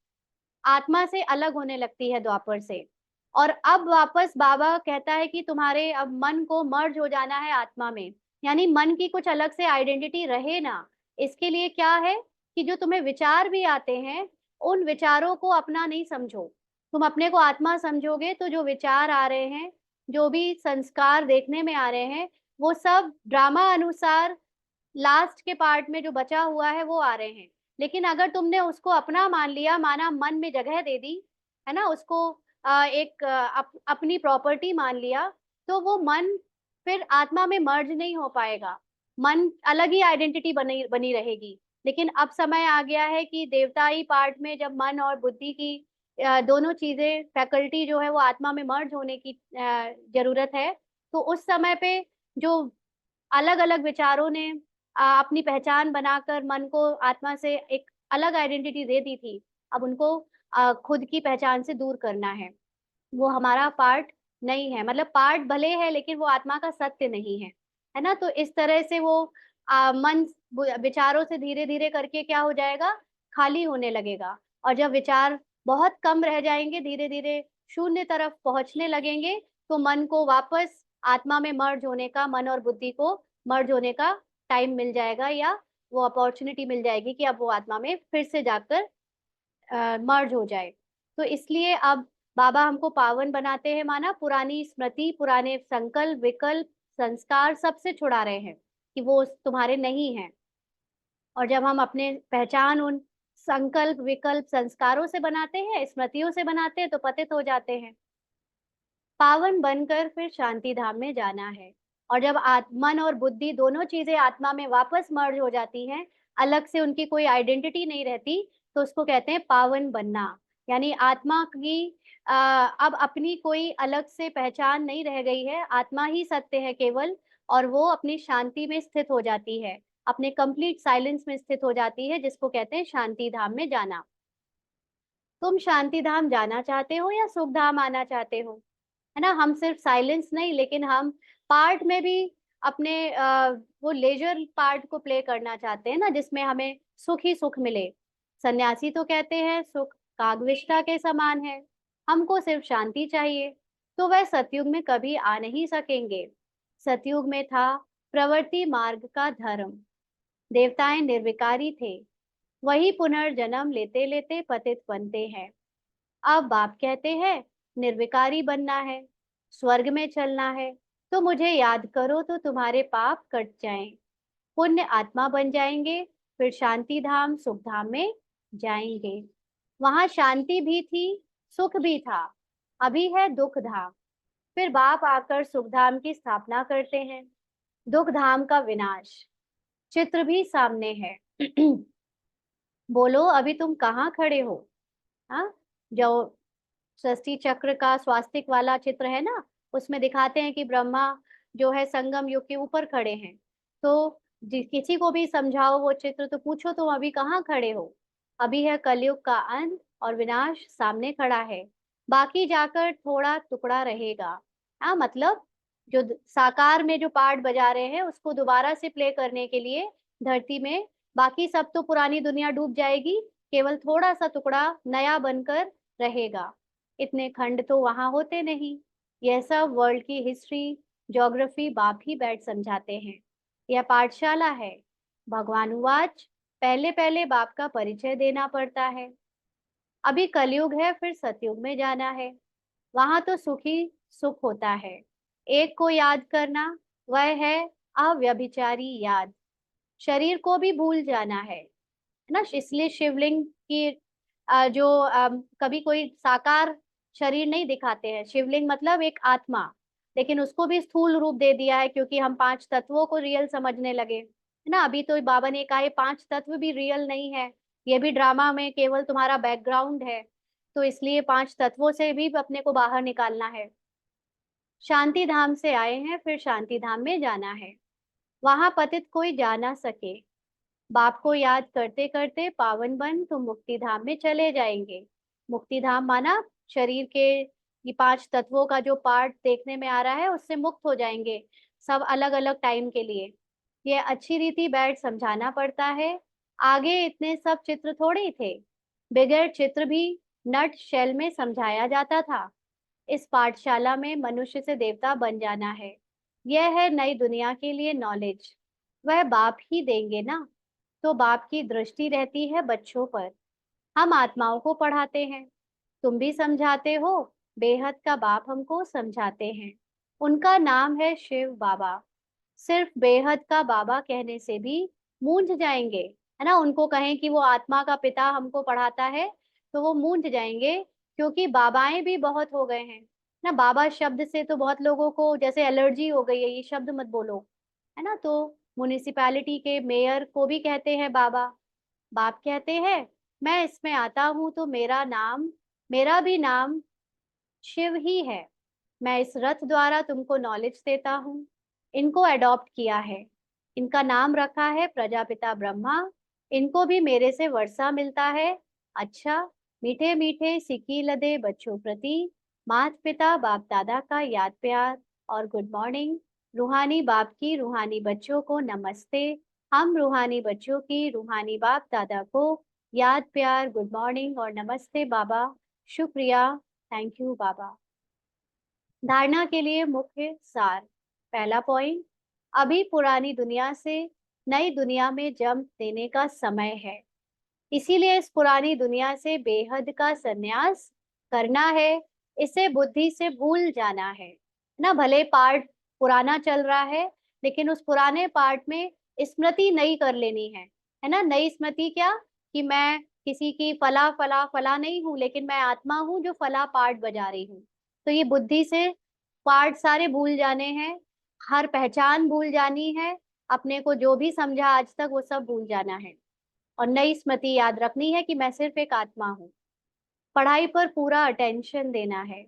आत्मा से अलग होने लगती है द्वापर से। और अब वापस बाबा कहता है कि तुम्हारे अब मन को मर्ज हो जाना है आत्मा में, यानी मन की कुछ अलग से आइडेंटिटी रहे ना। इसके लिए क्या है कि जो तुम्हें विचार भी आते हैं, उन विचारों को अपना नहीं समझो। तुम अपने को आत्मा समझोगे तो जो विचार आ रहे हैं, जो भी संस्कार देखने में आ रहे हैं, वो सब ड्रामा अनुसार लास्ट के पार्ट में जो बचा हुआ है वो आ रहे हैं। लेकिन अगर तुमने उसको अपना मान लिया, माना मन में जगह दे दी, है ना, उसको एक अपनी प्रॉपर्टी मान लिया, तो वो मन फिर आत्मा में मर्ज नहीं हो पाएगा। मन अलग ही आइडेंटिटी बनी बनी रहेगी। लेकिन अब समय आ गया है कि देवताई पार्ट में जब मन और बुद्धि की दोनों चीजें फैकल्टी जो है वो आत्मा में मर्ज होने की जरूरत है। तो उस समय पे जो अलग अलग विचारों ने अपनी पहचान बनाकर मन को आत्मा से एक अलग आइडेंटिटी दे दी थी, अब उनको खुद की पहचान से दूर करना है। वो हमारा पार्ट नहीं है, मतलब पार्ट भले है लेकिन वो आत्मा का सत्य नहीं है ना। तो इस तरह से वो मन विचारों से धीरे धीरे करके क्या हो जाएगा, खाली होने लगेगा। और जब विचार बहुत कम रह जाएंगे, धीरे धीरे शून्य तरफ पहुंचने लगेंगे, तो मन को वापस आत्मा में मर्ज होने का, मन और बुद्धि को मर्ज होने का टाइम मिल जाएगा, या वो अपॉर्चुनिटी मिल जाएगी कि अब वो आत्मा में फिर से जाकर मर्ज हो जाए। तो इसलिए अब बाबा हमको पावन बनाते हैं, माना पुरानी स्मृति, पुराने संकल्प, विकल्प, संस्कार सबसे छुड़ा रहे हैं कि वो तुम्हारे नहीं हैं। और जब हम अपने पहचान उन संकल्प, विकल्प, संस्कारों से बनाते हैं, स्मृतियों से बनाते हैं, तो पतित हो जाते हैं। पावन बनकर फिर शांति धाम में जाना है। और जब मन और बुद्धि दोनों चीजें आत्मा में वापस मर्ज हो जाती हैं, अलग से उनकी कोई आइडेंटिटी नहीं रहती, तो उसको कहते हैं पावन बनना। यानी आत्मा की अब अपनी कोई अलग से पहचान नहीं रह गई है, आत्मा ही सत्य है केवल। और वो अपनी शांति में स्थित हो जाती है, अपने कंप्लीट साइलेंस में स्थित हो जाती है, जिसको कहते हैं शांति धाम में जाना। तुम शांति धाम जाना चाहते हो या सुख धाम आना चाहते हो? है ना, हम सिर्फ साइलेंस नहीं, लेकिन हम पार्ट में भी अपने वो लेजर पार्ट को प्ले करना चाहते हैं ना, जिसमें हमें सुख ही सुख मिले। सन्यासी तो कहते हैं सुख कागविष्ठा के समान है, हमको सिर्फ शांति चाहिए। तो वह सतयुग में कभी आ नहीं सकेंगे। सतयुग में था प्रवृत्ति मार्ग का धर्म, देवताएं निर्विकारी थे, वही पुनर्जन्म लेते लेते पतित बनते हैं। अब बाप कहते हैं निर्विकारी बनना है, स्वर्ग में चलना है, तो मुझे याद करो तो तुम्हारे पाप कट जाएं, पुण्य आत्मा बन जाएंगे, फिर शांति धाम सुख धाम में जाएंगे। वहां शांति भी थी, सुख भी था, अभी है दुख धाम। फिर बाप आकर सुख धाम की स्थापना करते हैं, दुख धाम का विनाश। चित्र भी सामने है। बोलो अभी तुम कहाँ खड़े हो? हाँ, जो षष्ठी चक्र का स्वास्तिक वाला चित्र है ना, उसमें दिखाते हैं कि ब्रह्मा जो है संगम युग के ऊपर खड़े हैं। तो किसी को भी समझाओ वो चित्र, तो पूछो तुम अभी कहाँ खड़े हो? अभी है कलयुग का अंत और विनाश सामने खड़ा है, बाकी जाकर थोड़ा टुकड़ा रहेगा। हाँ, मतलब जो साकार में जो पार्ट बजा रहे हैं उसको दोबारा से प्ले करने के लिए धरती में, बाकी सब तो पुरानी दुनिया डूब जाएगी, केवल थोड़ा सा टुकड़ा नया बनकर रहेगा। इतने खंड तो वहां होते नहीं। यह सब वर्ल्ड की हिस्ट्री, ज्योग्राफी बाप ही बैठ समझाते हैं। यह पाठशाला है। भगवान उवाच, पहले पहले बाप का परिचय देना पड़ता है। अभी कलयुग है, फिर सतयुग में जाना है, वहां तो सुख ही सुख होता है। एक को याद करना, वह है अव्यभिचारी याद। शरीर को भी भूल जाना है ना। इसलिए शिवलिंग की जो कभी कोई साकार शरीर नहीं दिखाते हैं, शिवलिंग मतलब एक आत्मा, लेकिन उसको भी स्थूल रूप दे दिया है क्योंकि हम पांच तत्वों को रियल समझने लगे, है ना। अभी तो बाबा ने कहा ये पांच तत्व भी रियल नहीं है, ये भी ड्रामा में केवल तुम्हारा बैकग्राउंड है। तो इसलिए पांच तत्वों से भी अपने को बाहर निकालना है। शांति धाम से आए हैं, फिर शांति धाम में जाना है, वहां पतित कोई जा ना सके। बाप को याद करते करते पावन बन तुम मुक्ति धाम में चले जाएंगे। मुक्ति धाम माना शरीर के ये पांच तत्वों का जो पार्ट देखने में आ रहा है उससे मुक्त हो जाएंगे, सब अलग अलग टाइम के लिए। ये अच्छी रीति बैठ समझाना पड़ता है, आगे इतने सब चित्र थोड़े ही थे, बगैर चित्र भी नट शेल में समझाया जाता था। इस पाठशाला में मनुष्य से देवता बन जाना है, यह है नई दुनिया के लिए नॉलेज। वह बाप ही देंगे ना, तो बाप की दृष्टि रहती है बच्चों पर। हम आत्माओं को पढ़ाते हैं, तुम भी समझाते हो, बेहद का बाप हमको समझाते हैं। उनका नाम है शिव बाबा। सिर्फ बेहद का बाबा कहने से भी मूंझ जाएंगे, है ना। उनको कहें कि वो आत्मा का पिता हमको पढ़ाता है, तो वो मूंझ जाएंगे, क्योंकि बाबाएं भी बहुत हो गए हैं ना। बाबा शब्द से तो बहुत लोगों को जैसे एलर्जी हो गई है, ये शब्द मत बोलो, है ना। तो म्युनिसिपैलिटी के मेयर को भी कहते हैं बाबा, बाप कहते हैं मैं इसमें आता हूं तो मेरा भी नाम शिव ही है। मैं इस रथ द्वारा तुमको नॉलेज देता हूँ। इनको अडॉप्ट किया है, इनका नाम रखा है प्रजापिता ब्रह्मा। इनको भी मेरे से वर्षा मिलता है। अच्छा, मीठे मीठे सिक्की लदे बच्चों प्रति माता पिता बाप दादा का याद प्यार और गुड मॉर्निंग। रूहानी बाप की रूहानी बच्चों को नमस्ते। हम रूहानी बच्चों की रूहानी बाप दादा को याद प्यार गुड मॉर्निंग और नमस्ते बाबा। शुक्रिया। थैंक यू बाबा। धारणा के लिए मुख्य सार। पहला पॉइंट, अभी पुरानी दुनिया से नई दुनिया में जंप देने का समय है। इसीलिए इस पुरानी दुनिया से बेहद का संन्यास करना है। इसे बुद्धि से भूल जाना है ना। भले पार्ट पुराना चल रहा है, लेकिन उस पुराने पार्ट में स्मृति नई कर लेनी है ना। नई स्मृति क्या, कि मैं किसी की फला फला फला नहीं हूँ, लेकिन मैं आत्मा हूँ जो फला पार्ट बजा रही हूँ। तो ये बुद्धि से पार्ट सारे भूल जाने हैं। हर पहचान भूल जानी है। अपने को जो भी समझा आज तक वो सब भूल जाना है। और नई स्मृति याद रखनी है कि मैं सिर्फ एक आत्मा हूँ। पढ़ाई पर पूरा अटेंशन देना है।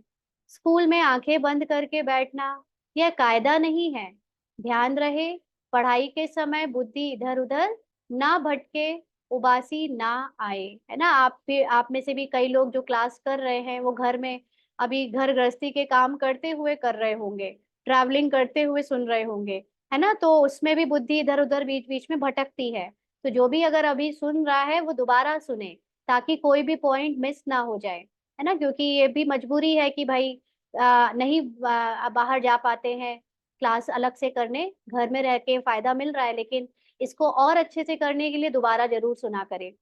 स्कूल में आंखें बंद करके बैठना यह कायदा नहीं है। ध्यान रहे, पढ़ाई के समय बुद्धि इधर उधर ना भटके, उबासी ना आए, है ना। आप में से भी कई लोग जो क्लास कर रहे हैं वो घर में अभी घर गृहस्थी के काम करते हुए कर रहे होंगे, ट्रैवलिंग करते हुए सुन रहे होंगे, है ना। तो उसमें भी बुद्धि इधर उधर बीच बीच में भटकती है। तो जो भी अगर अभी सुन रहा है वो दोबारा सुने, ताकि कोई भी पॉइंट मिस ना हो जाए, है ना। क्योंकि ये भी मजबूरी है कि भाई नहीं बाहर जा पाते हैं क्लास अलग से करने, घर में रह के फायदा मिल रहा है, लेकिन इसको और अच्छे से करने के लिए दोबारा जरूर सुना करें।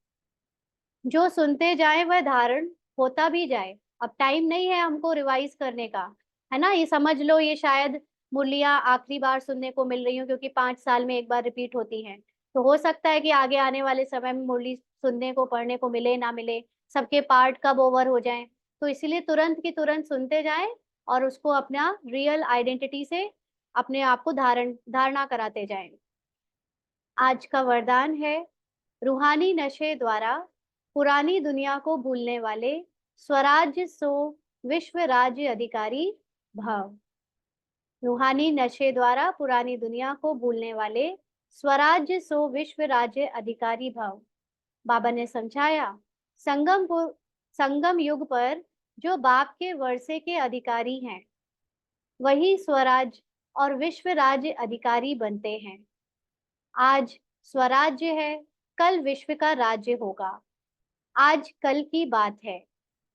जो सुनते जाए वह धारण होता भी जाए। अब टाइम नहीं है हमको रिवाइज करने का, है ना। ये समझ लो ये शायद मुरलियां आखिरी बार सुनने को मिल रही हूँ, क्योंकि 5 साल में एक बार रिपीट होती हैं। तो हो सकता है कि आगे आने वाले समय में मुरली सुनने को पढ़ने को मिले ना मिले, सबके पार्ट कब ओवर हो जाएं। तो इसीलिए तुरंत की तुरंत सुनते जाएं और उसको अपना रियल आइडेंटिटी से अपने आप को धारणा कराते जाएं। आज का वरदान है, रूहानी नशे द्वारा पुरानी दुनिया को भूलने वाले स्वराज्य सो विश्व राज्य अधिकारी भव। रूहानी नशे द्वारा पुरानी दुनिया को भूलने वाले स्वराज्य सो विश्व राज्य अधिकारी भव। बाबा ने समझाया, संगम युग पर जो बाप के वर्षे के अधिकारी हैं वही स्वराज और विश्व राज्य अधिकारी बनते हैं। आज स्वराज्य है, कल विश्व का राज्य होगा। आज कल की बात है।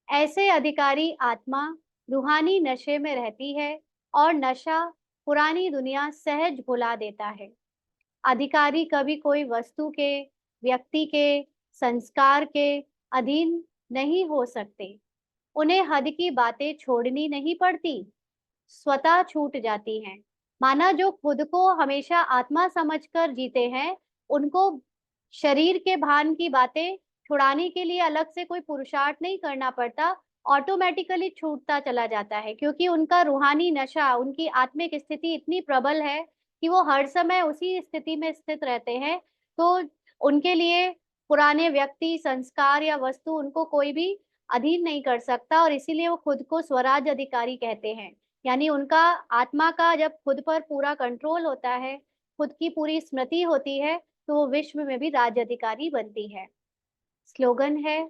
ऐसे अधिकारी आत्मा रूहानी नशे में रहती है और नशा पुरानी दुनिया सहज भुला देता है। अधिकारी कभी कोई वस्तु के, व्यक्ति के, संस्कार के अधीन नहीं हो सकते। उन्हें हद की बातें छोड़नी नहीं पड़ती, स्वतः छूट जाती हैं। माना जो खुद को हमेशा आत्मा समझकर जीते हैं, उनको शरीर के भान की बातें छुड़ाने के लिए अलग से कोई पुरुषार्थ नहीं करना पड़ता। ऑटोमेटिकली छूटता चला जाता है, क्योंकि उनका रूहानी नशा, उनकी आत्मिक स्थिति इतनी प्रबल है कि वो हर समय उसी स्थिति में स्थित रहते हैं। तो उनके लिए पुराने व्यक्ति, संस्कार या वस्तु उनको कोई भी अधीन नहीं कर सकता, और इसीलिए वो खुद को स्वराज अधिकारी कहते हैं। यानी उनका आत्मा का जब खुद पर पूरा कंट्रोल होता है, खुद की पूरी स्मृति होती है, तो वो विश्व में भी राज्य अधिकारी बनती है। स्लोगन है,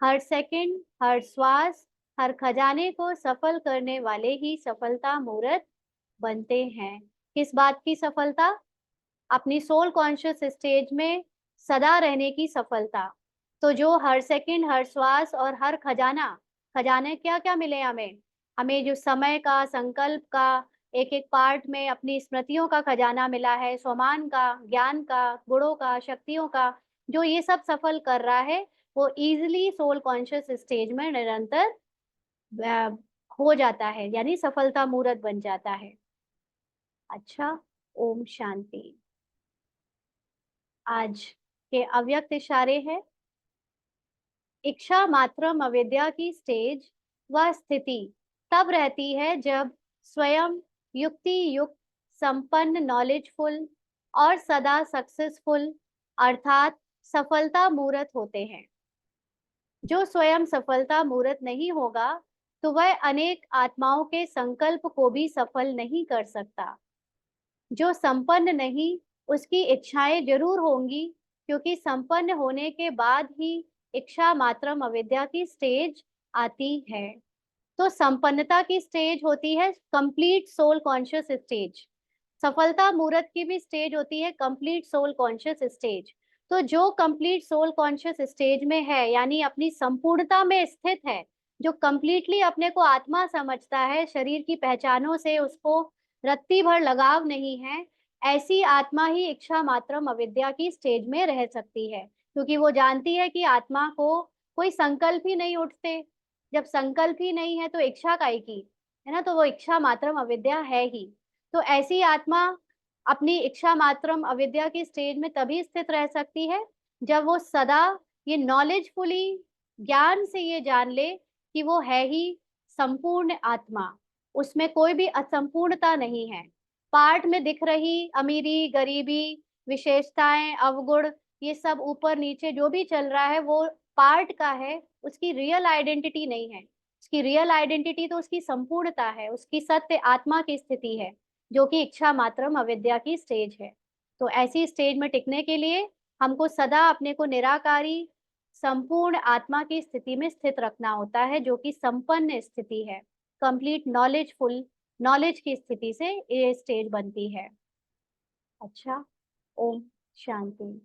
हर सेकंड, हर श्वास, हर खजाने को सफल करने वाले ही सफलता मूर्त बनते हैं। किस बात की सफलता? अपनी सोल कॉन्शियस स्टेज में सदा रहने की सफलता। तो जो हर सेकंड, हर श्वास और हर खजाना, खजाने क्या क्या मिले हमें? हमें जो समय का, संकल्प का, एक एक पार्ट में अपनी स्मृतियों का खजाना मिला है, स्वमान का, ज्ञान का, गुणों का, शक्तियों का। जो ये सब सफल कर रहा है वो इजिली सोल कॉन्शियस स्टेज में निरंतर अ, हो जाता है, यानी सफलता मूर्त बन जाता है। अच्छा, ओम शांति। आज के अव्यक्त इशारे हैं, इच्छा मात्रम अविद्या की स्टेज व स्थिति तब रहती है जब स्वयं युक्ति युक्त, संपन्न, नॉलेजफुल और सदा सक्सेसफुल, अर्थात सफलता मूर्त होते हैं। जो स्वयं सफलता मूर्त नहीं होगा, तो वह अनेक आत्माओं के संकल्प को भी सफल नहीं कर सकता। जो संपन्न नहीं, उसकी इच्छाएं जरूर होंगी, क्योंकि संपन्न होने के बाद ही इच्छा मात्रम अविद्या की स्टेज आती है। तो संपन्नता की स्टेज होती है कंप्लीट सोल कॉन्शियस स्टेज। सफलता मूर्त की भी स्टेज होती है कंप्लीट सोल कॉन्शियस स्टेज। तो जो कंप्लीट सोल कॉन्शियस स्टेज में है, यानी अपनी संपूर्णता में स्थित है, जो कंप्लीटली अपने को आत्मा समझता है, शरीर की पहचानों से उसको रत्ती भर लगाव नहीं है, ऐसी आत्मा ही इच्छा मात्रम अविद्या की स्टेज में रह सकती है, क्योंकि वो जानती है कि आत्मा को कोई संकल्प ही नहीं उठते। जब संकल्प ही नहीं है तो इच्छा काहे की, है ना, तो वो इच्छा मात्रम अविद्या है ही। तो ऐसी आत्मा अपनी इच्छा मात्रम अविद्या की स्टेज में तभी स्थित रह सकती है जब वो सदा ये नॉलेजफुली, ज्ञान से ये जान ले कि वो है ही संपूर्ण आत्मा, उसमें कोई भी असंपूर्णता नहीं है। पार्ट में दिख रही अमीरी गरीबी, विशेषताएं अवगुण, ये सब ऊपर नीचे जो भी चल रहा है वो पार्ट का है, उसकी रियल आइडेंटिटी नहीं है। उसकी रियल आइडेंटिटी तो उसकी संपूर्णता है, उसकी सत्य आत्मा की स्थिति है, जो कि इच्छा मात्रम अविद्या की स्टेज है। तो ऐसी स्टेज में टिकने के लिए हमको सदा अपने को निराकारी संपूर्ण आत्मा की स्थिति में स्थित रखना होता है, जो कि संपन्न स्थिति है, कंप्लीट नॉलेजफुल, नॉलेज की स्थिति से ये स्टेज बनती है। अच्छा, ओम शांति।